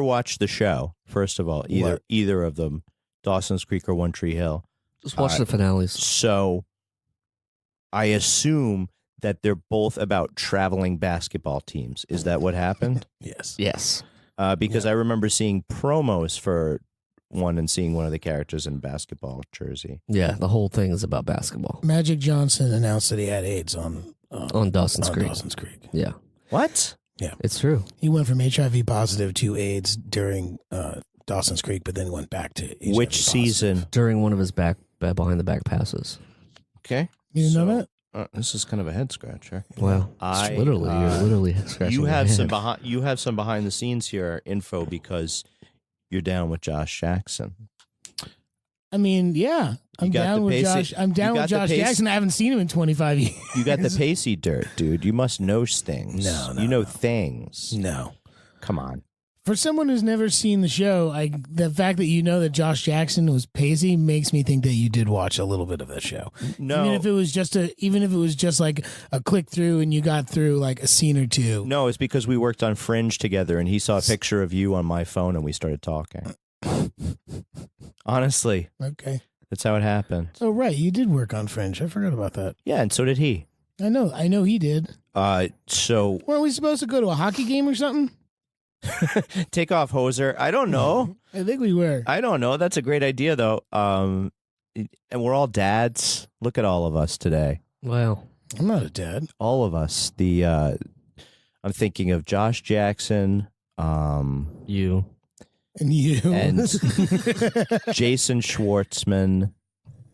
watched the show. First of all, either of them, Dawson's Creek or One Tree Hill. Just watch the finales. So I assume that they're both about traveling basketball teams. Is that what happened? Yes. Because I remember seeing promos for one and seeing one of the characters in a basketball jersey. Yeah, the whole thing is about basketball. Magic Johnson announced that he had AIDS on Dawson's Creek. Dawson's Creek. Yeah. What? Yeah. It's true. He went from HIV positive to AIDS during Dawson's Creek, but then went back to HIV Which positive. season? During one of his behind the back passes. Okay. You didn't know that? This is kind of a head scratcher. Well, you're literally scratching You your have head. some behind the scenes here info because you're down with Josh Jackson. I mean, yeah. I'm got down the with Pacey- Josh. I'm down you with got the Josh Pacey- Jackson. I haven't seen him in 25 years. You got the Pacey dirt, dude. You must know things. No, you know no. things. No. Come on. For someone who's never seen the show, the fact that you know that Josh Jackson was Pacey makes me think that you did watch a little bit of the show. No. Even if it was just like a click through and you got through like a scene or two. No, it's because we worked on Fringe together and he saw a picture of you on my phone and we started talking. Honestly, Okay. that's how it happened. Oh right, you did work on Fringe. I forgot about that. Yeah, and so did he. I know he did. So Weren't we supposed to go to a hockey game or something? take off, hoser. I don't know. I think we were. I don't know. That's a great idea, though. And we're all dads. Look at all of us today. Well, I'm not a dad. All of us. I'm thinking of Josh Jackson, you. And you. and Jason Schwartzman,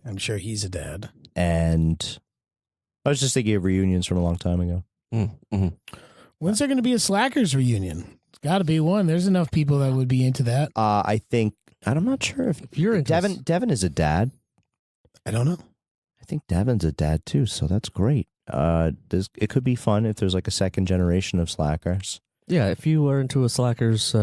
I'm sure he's a dad. and I was just thinking of reunions from a long time ago. Mm-hmm. When's there going to be a Slackers reunion? It's got to be one. There's enough people that would be into that. I think I'm not sure if you're into Devin is a dad. I don't know. I think Devin's a dad too, so that's great. It could be fun if there's like a second generation of Slackers. Yeah, if you are into a Slackers,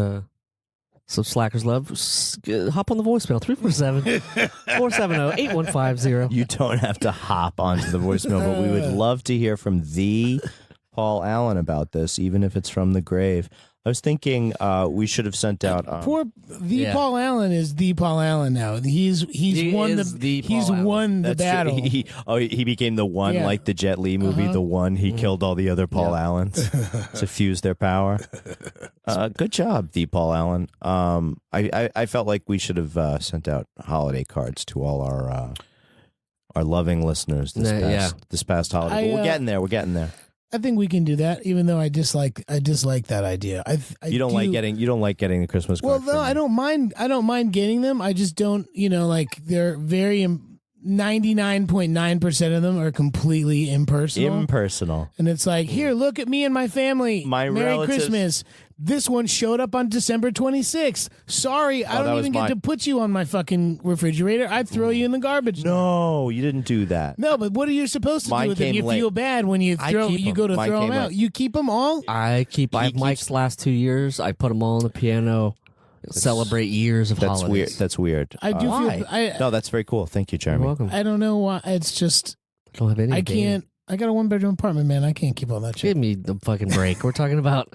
some Slackers love, hop on the voicemail, 347-470-8150. You don't have to hop onto the voicemail, but we would love to hear from the Paul Allen about this, even if it's from the grave. I was thinking we should have sent out. Paul Allen is the Paul Allen now. He's won the battle. He became the one, Yeah. like the Jet Li movie, the one. He killed all the other Paul Allens to fuse their power. Good job, the Paul Allen. I felt like we should have sent out holiday cards to all our loving listeners this past holiday. But we're getting there. We're getting there. I think we can do that, even though I dislike that idea. You don't like getting the Christmas card. Well, no, I don't mind. I don't mind getting them. I just don't. They're very 99.9% of them are completely impersonal. And it's like, here, look at me and my family. Merry relatives- Christmas. This one showed up on December 26th. Sorry, I don't even get to put you on my fucking refrigerator. I'd throw you in the garbage. No, you didn't do that. No, but what are you supposed to Mine do with them? came You late. feel bad when you I throw. keep You go to them. Mine throw them came out. late. You keep them all. I have Mike's last 2 years. I put them all on the piano. Celebrate years of That's holidays. weird. That's weird. I do Why? feel. No, that's very cool. Thank you, You're Jeremy. welcome. I don't know why. It's just Don't have any. I can't. I got a 1-bedroom apartment, man. I can't keep all that shit. Give me the fucking break. We're talking about.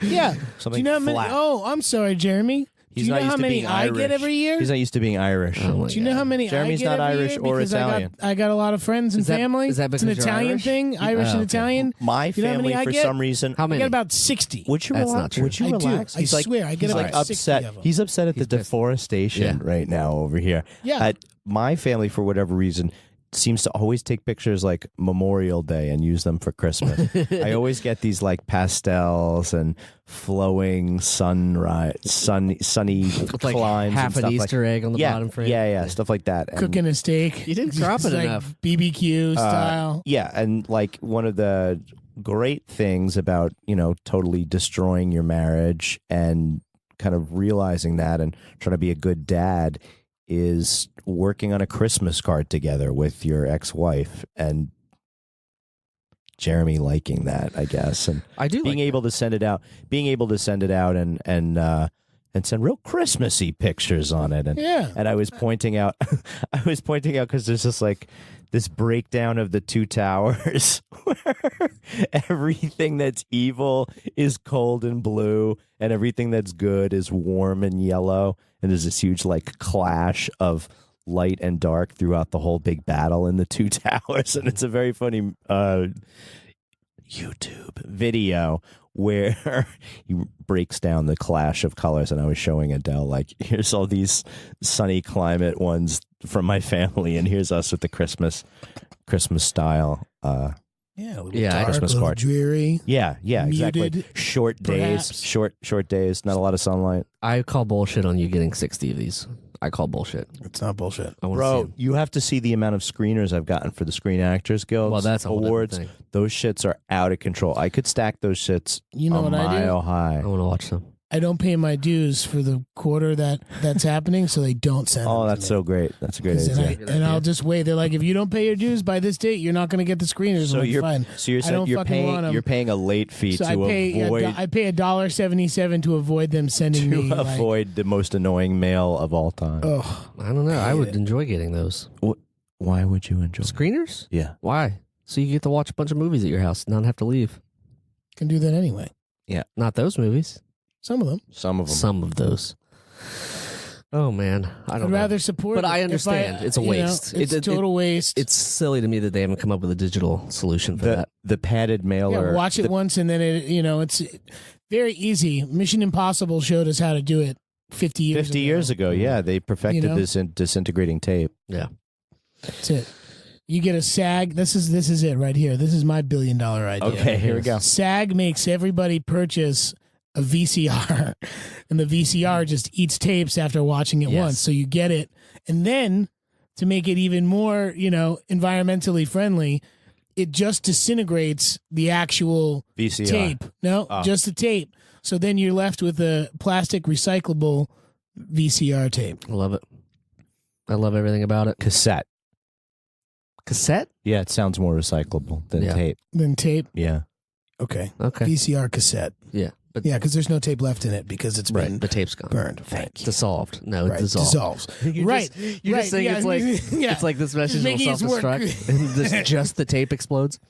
Yeah. Do Something you know how many? flat. Oh, I'm sorry, Jeremy. Do He's you not know used how to many being I Irish. get every year? He's not used to being Irish. Oh my Do you know how many Jeremy's I get not every Irish year? or Because Italian. I got a lot of friends and Is that- family. is that It's an because you're Italian Irish? thing, Irish and okay. Italian. My You know how family, many I for get? some reason, How I many? get about 60. would you That's relax? not true. Would you I do. relax? I swear, I get he's about like 60 upset. of them. He's upset at He's the pissed. deforestation right now over here. Yeah. My family, for whatever reason, seems to always take pictures like Memorial Day and use them for Christmas. I always get these like pastels and flowing sunny With like climbs half and stuff an Easter egg on the yeah, bottom frame. Yeah, stuff like that. And, Cooking a steak. You didn't drop It's it like enough. BBQ style. yeah, and like one of the great things about, totally destroying your marriage and kind of realizing that and trying to be a good dad is working on a Christmas card together with your ex-wife and Jeremy liking that, I guess, and I do being like able to send it out, and send real Christmassy pictures on it, and Yeah. and I was pointing out because there's just like this breakdown of the two towers where everything that's evil is cold and blue and everything that's good is warm and yellow, and there's this huge like clash of light and dark throughout the whole big battle in the two towers, and it's a very funny YouTube video where he breaks down the clash of colors. And I was showing Adele, like, here's all these sunny climate ones from my family, and here's us with the Christmas style. Christmas card. Dreary. Yeah, exactly. Muted, Short days, perhaps. short days, not a lot of sunlight. I call bullshit on you getting 60 of these. I call bullshit. It's not bullshit. I wanna see Bro, 'em. you have to see the amount of screeners I've gotten for the Screen Actors Guild Well, that's a whole different awards. thing. Those shits are out of control. I could stack those shits You know a what I do? mile high. I want to watch them. I don't pay my dues for the quarter that's happening, so they don't send Oh, them that's to so great. That's a great 'Cause idea. then I'll just wait. They're like, if you don't pay your dues by this date, you're not going to get the screeners. So I'm like, you're fine. so you're I saying don't fucking want 'em. you're paying a late fee So to I pay avoid $1.77 to avoid them sending me. avoid the most annoying mail of all time. Oh, I don't know. I would enjoy getting those. Why would you enjoy Screeners? Yeah. Why? So you get to watch a bunch of movies at your house and not have to leave. can do that anyway. Not those movies. Some of them. Some of them. Some of those. Oh, man. I I'd don't know. rather support. But it I if understand. It's a you know, waste. it's total waste. It's silly to me that they haven't come up with a digital solution for that. The padded mailer. watch it once and then it's very easy. Mission Impossible showed us how to do it 50 years 50 ago. years ago, yeah, they perfected You know? this in disintegrating tape. Yeah. That's it. You get a SAG. This is it right here. This is my $1 billion idea. Okay, here we go. SAG makes everybody purchase a VCR, and the VCR just eats tapes after watching it Yes. once. So you get it, and then to make it even more, environmentally friendly, it just disintegrates the actual VCR. tape. No, Oh. just the tape. So then you're left with a plastic recyclable VCR tape. I love it. I love everything about it. Cassette. Cassette? Yeah, it sounds more recyclable than Yeah. tape. Then tape. Yeah. Okay. Okay. VCR cassette. Yeah. But Yeah, because there's no tape left in it because it's been the tape's gone. burned. Thank you. Dissolved. No, Right. it's dissolved. Dissolves. You're Right. Just, you're Right. just saying Yeah. it's like Yeah. it's like this message will making it work. self-destruct and just the tape explodes.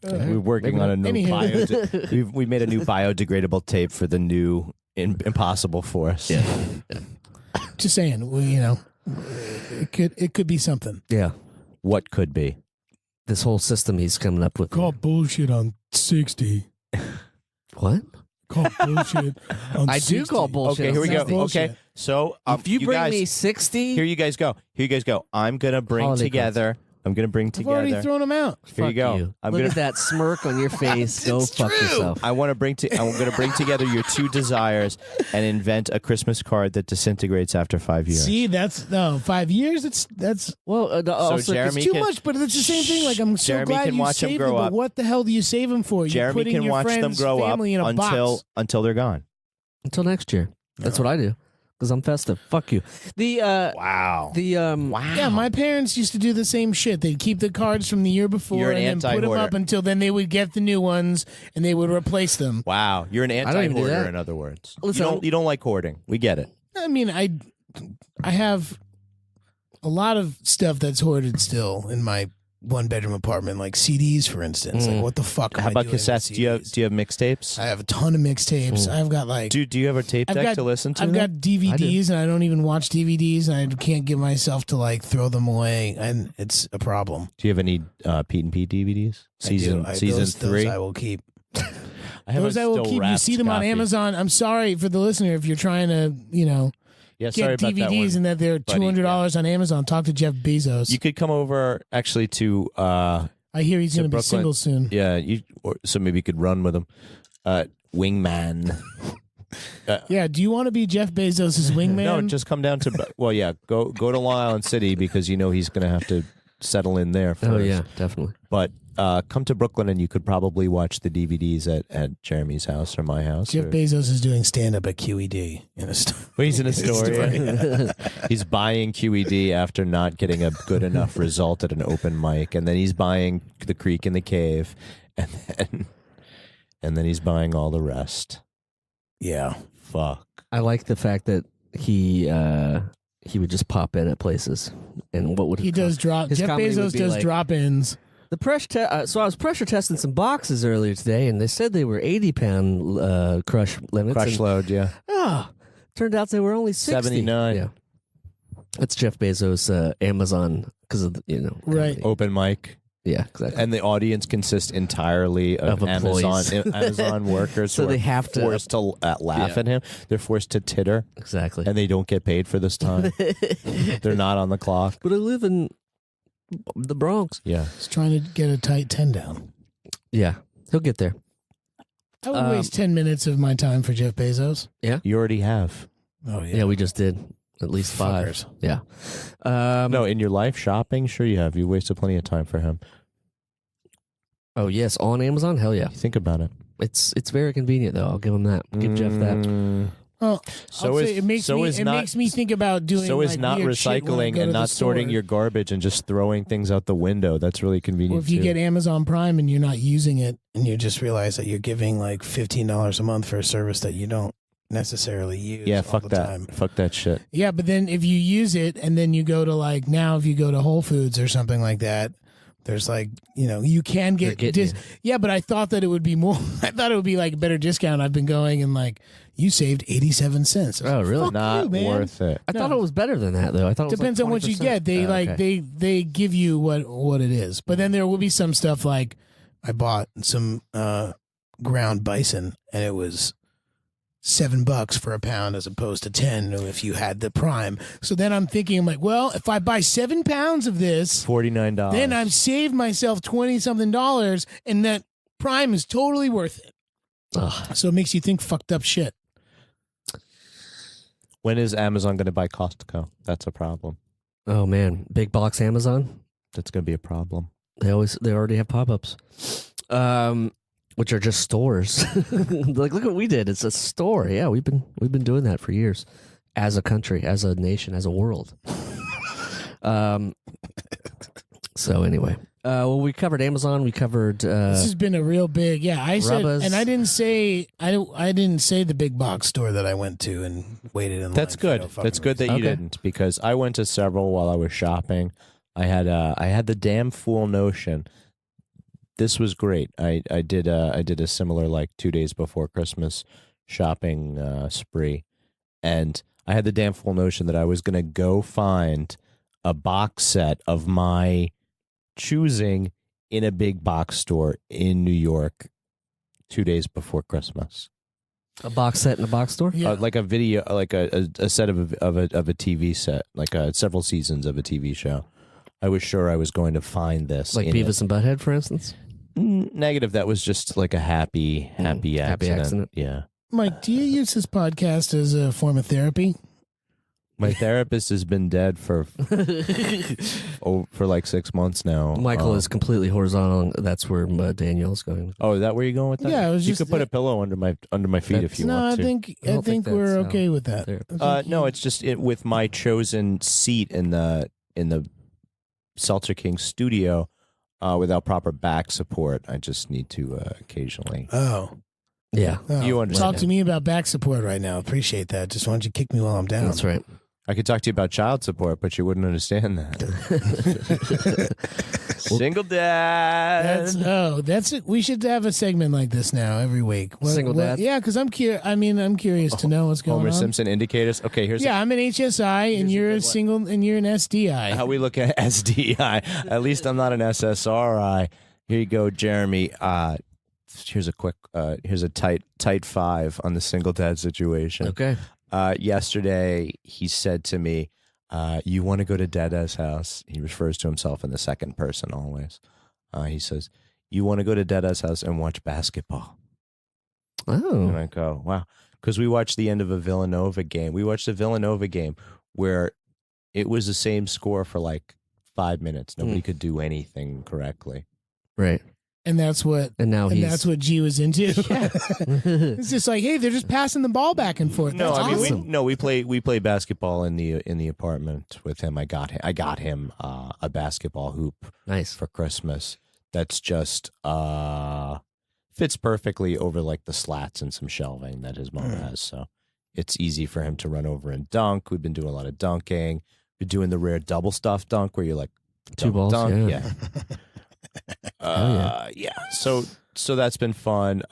We're working on a new Anywho. we made a new biodegradable tape for the new Impossible Force. Yeah. Just saying, it could be something. Yeah. What could be? This whole system he's coming up with. Call bullshit on 60. What? Call bullshit on I 60. do call bullshit. Okay, here we go. That's bullshit. Okay, so If you bring guys, me 60, here you guys go. Here you guys go. I'm gonna bring Holiday together. I'm gonna bring I've already together. thrown them out. Here you go. You. I'm Look gonna. at that smirk on your face. Go fuck yourself. I want to bring. I'm going to bring together your two desires and invent a Christmas card that disintegrates after 5 years. See, that's 5 years. That's Well, also, Jeremy it's too can- much, but it's the same thing. Like I'm so Jeremy glad can you watch them saved grow them, but up. what the hell do you save them for? You're Jeremy putting can your watch them friend's grow up family in a box. until they're gone. until next year. That's what I do because I'm festive. Fuck you. The Wow. Yeah, my parents used to do the same shit. They'd keep the cards from the year before You're an and then put them anti-hoarder. up until then they would get the new ones and they would replace them. Wow. You're an don't even do anti-hoarder, that. in other words. Listen, you don't like hoarding. We get it. I mean, I have a lot of stuff that's hoarded still in my one-bedroom apartment, like CDs, for instance. Like, what the fuck? How am I about doing with cassettes? Do you have mixtapes? I have a ton of mixtapes. I've got like Do you have a tape I've deck got- to listen to? I've got DVDs and I don't even watch DVDs and I can't get myself to like throw them away and it's a problem. Do you have any Pete and Pete DVDs? Season those 3. I will keep. I have Those a I will still keep. You wrapped see them on copy. Amazon. I'm sorry for the listener if you're trying to, Yeah, sorry get about that DVDs one. and that they're buddy. $200 on Amazon. Talk to Jeff Bezos. You could come over actually to I hear he's to going to be Brooklyn. single soon. yeah, so maybe you could run with him. Wingman. Yeah. Do you want to be Jeff Bezos' wingman? No, just come down to go to Long Island City because you know he's going to have to settle in there first. Oh yeah, definitely. But come to Brooklyn and you could probably watch the DVDs at Jeremy's house or my house. Jeff or- Bezos is doing stand-up at QED in a store. Well, he's in a store. He's buying QED after not getting a good enough result at an open mic, and then he's buying The Creek and the Cave, and then he's buying all the rest. Yeah. Fuck. I like the fact that he would just pop in at places, and what would He does drop. his Jeff comedy would Bezos be does like- drop-ins. The so I was pressure testing some boxes earlier today, and they said they were 80-pound crush limits. Crush and, load, yeah. turned out they were only 60. 79. Yeah. That's Jeff Bezos' Amazon because of Right. Open mic. Yeah, exactly. And the audience consists entirely of employees. Amazon workers. So who they are have to forced to laugh at him. They're forced to titter, exactly. and they don't get paid for this time. They're not on the clock. But I live in the Bronx. Yeah. He's trying to get a tight 10 down. Yeah, he'll get there. I would waste 10 minutes of my time for Jeff Bezos. You already have. Oh, yeah. Yeah, we just did at least 5. Fuckers. Yeah. No, in your life, shopping, sure you have. You wasted plenty of time for him. Oh yes, on Amazon. Hell yeah. Think about it. It's very convenient though. I'll give him that. Give Jeff that. Well, So is it makes so me is it not makes me think about doing. so is like, not weird shit when I recycling go and to not the sorting store. your garbage and just throwing things out the window. That's really Or convenient if you too. get Amazon Prime and you're not using it, and you just realize that you're giving like $15 a month for a service that you don't necessarily use. yeah, all fuck the that. time. Fuck that shit. Yeah, but then if you use it and then you go to like now, if you go to Whole Foods or something like that. There's like, you can get yeah, but I thought that it would be more. I thought it would be like a better discount. I've been going and like you saved 87 cents. Oh, really? Fuck Not you, man. worth it. I thought it was better than that though. I thought it was Depends like on what you 20%. get. They Okay. they give you what it is. But then there will be some stuff like I bought some ground bison and it was $7 for a pound as opposed to 10 if you had the Prime. So then I'm thinking, I'm like, well, if I buy 7 pounds of this, $49. then I've saved myself $20-something, and that Prime is totally worth it. Ugh. So it makes you think fucked up shit. When is Amazon going to buy Costco? That's a problem. Oh man, big box Amazon. That's going to be a problem. They already have pop-ups, which are just stores. Like look what we did. It's a store. Yeah, we've been doing that for years, as a country, as a nation, as a world. So anyway, well, we covered Amazon. We covered. This has been a real big, I said, Rubbas. and I didn't say the big box store that I went to and waited in line. That's for good. no fucking That's good that reason. you Okay. didn't, because I went to several while I was shopping. I had the damn fool notion. This was great. I did a similar like 2 days before Christmas shopping spree, and I had the damn fool notion that I was gonna go find a box set of my choosing in a big box store in New York 2 days before Christmas. a box set in a box store. Yeah. Like a video, like a set of a TV set, like several seasons of a TV show. I was sure I was going to find this. Like in Beavis and Butthead, for instance. Negative. That was just like a happy accident. Yeah. Mike, do you use this podcast as a form of therapy? My therapist has been dead for like 6 months now. Michael is completely horizontal. That's where Danielle's going. Oh, is that where you're going with that? Yeah, I was you just- could put a pillow under my feet if you No, want I to. think I don't think we're that's okay with that. therapy. I think No, you- it's just with my chosen seat in the Seltzer King studio without proper back support. I just need to occasionally. Oh. Yeah, Oh. You understand. Talk to me about back support right now. Appreciate that. Just why don't you kick me while I'm down? that's right. I could talk to you about child support, but you wouldn't understand that. Single dad. That's it. We should have a segment like this now every week. Single dads? Yeah, because I'm curious. I'm curious to know what's going Homer on. Simpson indicators. Okay, here's Yeah, I'm an HSI, and you're a good one. single, and you're an SDI. how we look at SDI. At least I'm not an SSRI. Here you go, Jeremy. Here's a quick. Here's a tight 5 on the single dad situation. Okay. Yesterday, he said to me, "You want to go to Dada's house?" He refers to himself in the second person always. He says, "You want to go to Dada's house and watch basketball?" And Oh, I go, "Wow," because we watched the end of a Villanova game. We watched a Villanova game where it was the same score for like 5 minutes. Nobody could do anything correctly. right. And that's what. And now And that's what G was into. he's. It's just like, hey, they're just passing the ball back and forth. No, That's I mean awesome. we play basketball in the apartment with him. I got him a basketball hoop Nice. for Christmas. That's just fits perfectly over like the slats and some shelving that his mom has. So it's easy for him to run over and dunk. We've been doing a lot of dunking. Been doing the rare double stuff dunk where you're like Two double balls, dunk. yeah. Yeah. So that's been fun.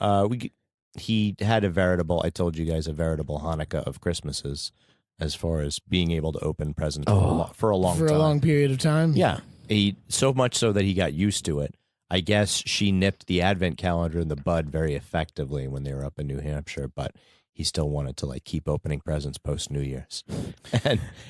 He had a veritable. I told you guys a veritable Hanukkah of Christmases as far as being able to open presents for a long For time. a long period of time. Yeah. So much so that he got used to it. I guess she nipped the advent calendar in the bud very effectively when they were up in New Hampshire, but he still wanted to like keep opening presents post New Year's,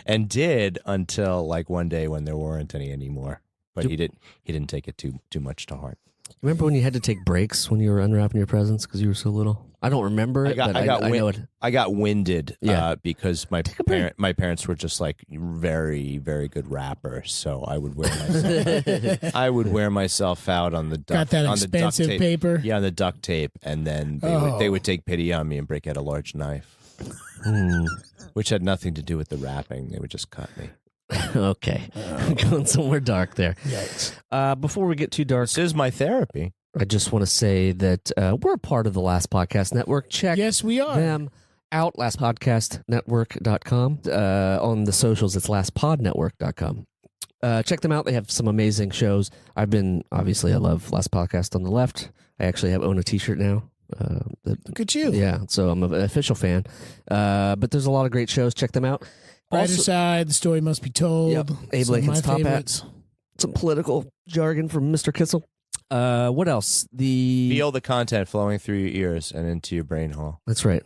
and did until like one day when there weren't any anymore. But he didn't take it too much to heart. Remember when you had to take breaks when you were unwrapping your presents because you were so little? I don't remember it, but I know it. I got winded because my break. my parents were just like very, very good rappers. So I would wear myself out on the Got that on the duct expensive tape. paper. Yeah, on the duct tape, and then they would take pity on me and break out a large knife, which had nothing to do with the rapping. They would just cut me. Okay. Going somewhere dark there. Yikes. Before we get too dark, This is my therapy. I just want to say that we're a part of the Last Podcast Network. Check Yes, we are. them out, lastpodcastnetwork.com. On the socials, it's lastpodnetwork.com. Check them out. They have some amazing shows. I love Last Podcast on the Left. I actually own a t-shirt now. Look at you. Yeah, so I'm an official fan. But there's a lot of great shows. Check them out. Brighter Side, The Story Must Be Told. Yep. Abe Some of Lincoln's my Top Hat. favorites. Some political jargon from Mr. Kissel. What else? Feel the content flowing through your ears and into your brain hole. That's right.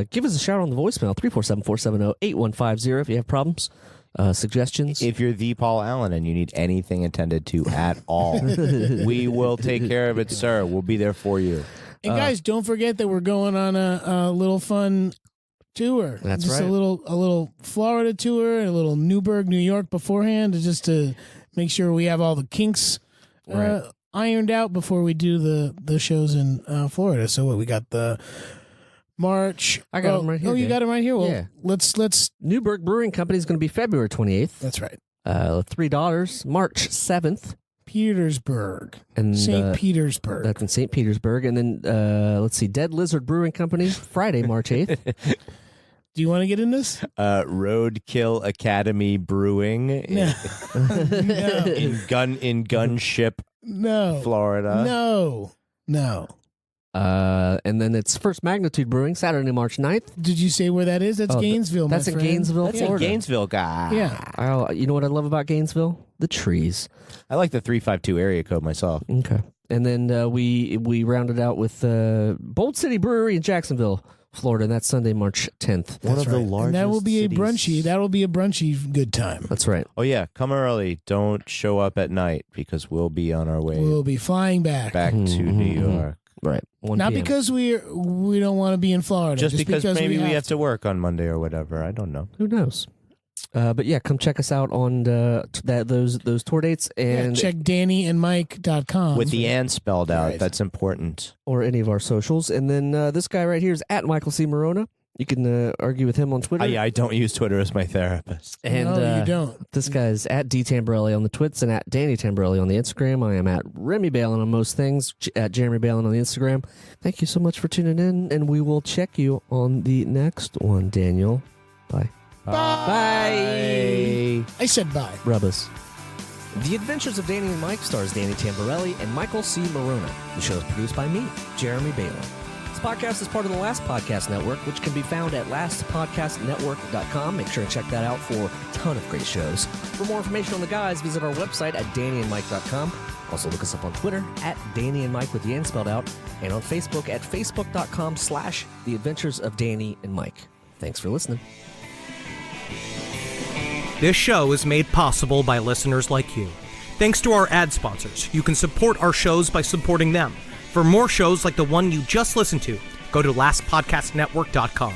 Give us a shout on the voicemail, 347-470-8150 if you have problems, suggestions. If you're the Paul Allen and you need anything attended to at all, we will take care of it, sir. We'll be there for you. And guys, don't forget that we're going on a little fun tour. That's just right. A little Florida tour, a little Newburgh, New York beforehand, just to make sure we have all the kinks ironed out before we do the shows in Florida. So what we got the March. I got them right here. Oh, you Dan. got them right here. Well, Yeah. let's. Newburgh Brewing Company is going to be February 28th. That's right. $3. March 7th. Petersburg, And St. Petersburg. That's in St. Petersburg. And then, let's see, Dead Lizard Brewing Company, Friday, March 8th. Do you want to get in this? Roadkill Academy Brewing No. No. in Gunship, No. Florida. No. And then it's First Magnitude Brewing, Saturday, March 9th. Did you say where that is? That's Gainesville, That's my in friend. Gainesville, That's a Florida. Gainesville guy. Yeah. You know what I love about Gainesville? The trees. I like the 352 area code myself. Okay. And then we rounded out with Bold City Brewery in Jacksonville, Florida, and that's Sunday, March 10th. That's right. And that will be cities. That will be a brunchy good time. That's right. Oh yeah, come early. Don't show up at night because we'll be on our way We'll be flying back. back to New York. Right. 1 Not p.m. because we don't want to be in Florida. Just because maybe we have to. to work on Monday or whatever. I don't know. Who knows? But yeah, come check us out on those tour dates and check DannyandMike.com. With the and spelled out. Right. That's important. or any of our socials. And then this guy right here is at Michael C. Morona. You can argue with him on Twitter. I don't use Twitter as my therapist. And No, you don't. This guy's at D Tamborelli on the Twits and at Danny Tamborelli on the Instagram. I am at Remy Balin on most things, at Jeremy Balin on the Instagram. Thank you so much for tuning in, and we will check you on the next one, Daniel. Bye. Bye. I said bye. Rub us. The Adventures of Danny and Mike stars Danny Tamborelli and Michael C. Morona. The show is produced by me, Jeremy Balin. This podcast is part of the Last Podcast Network, which can be found at lastpodcastnetwork.com. Make sure to check that out for a ton of great shows. For more information on the guys, visit our website at dannyandmike.com. Also look us up on Twitter at Danny and Mike with the N spelled out, and on Facebook at facebook.com/The Adventures of Danny and Mike. Thanks for listening. This show is made possible by listeners like you. Thanks to our ad sponsors, you can support our shows by supporting them. For more shows like the one you just listened to, go to lastpodcastnetwork.com.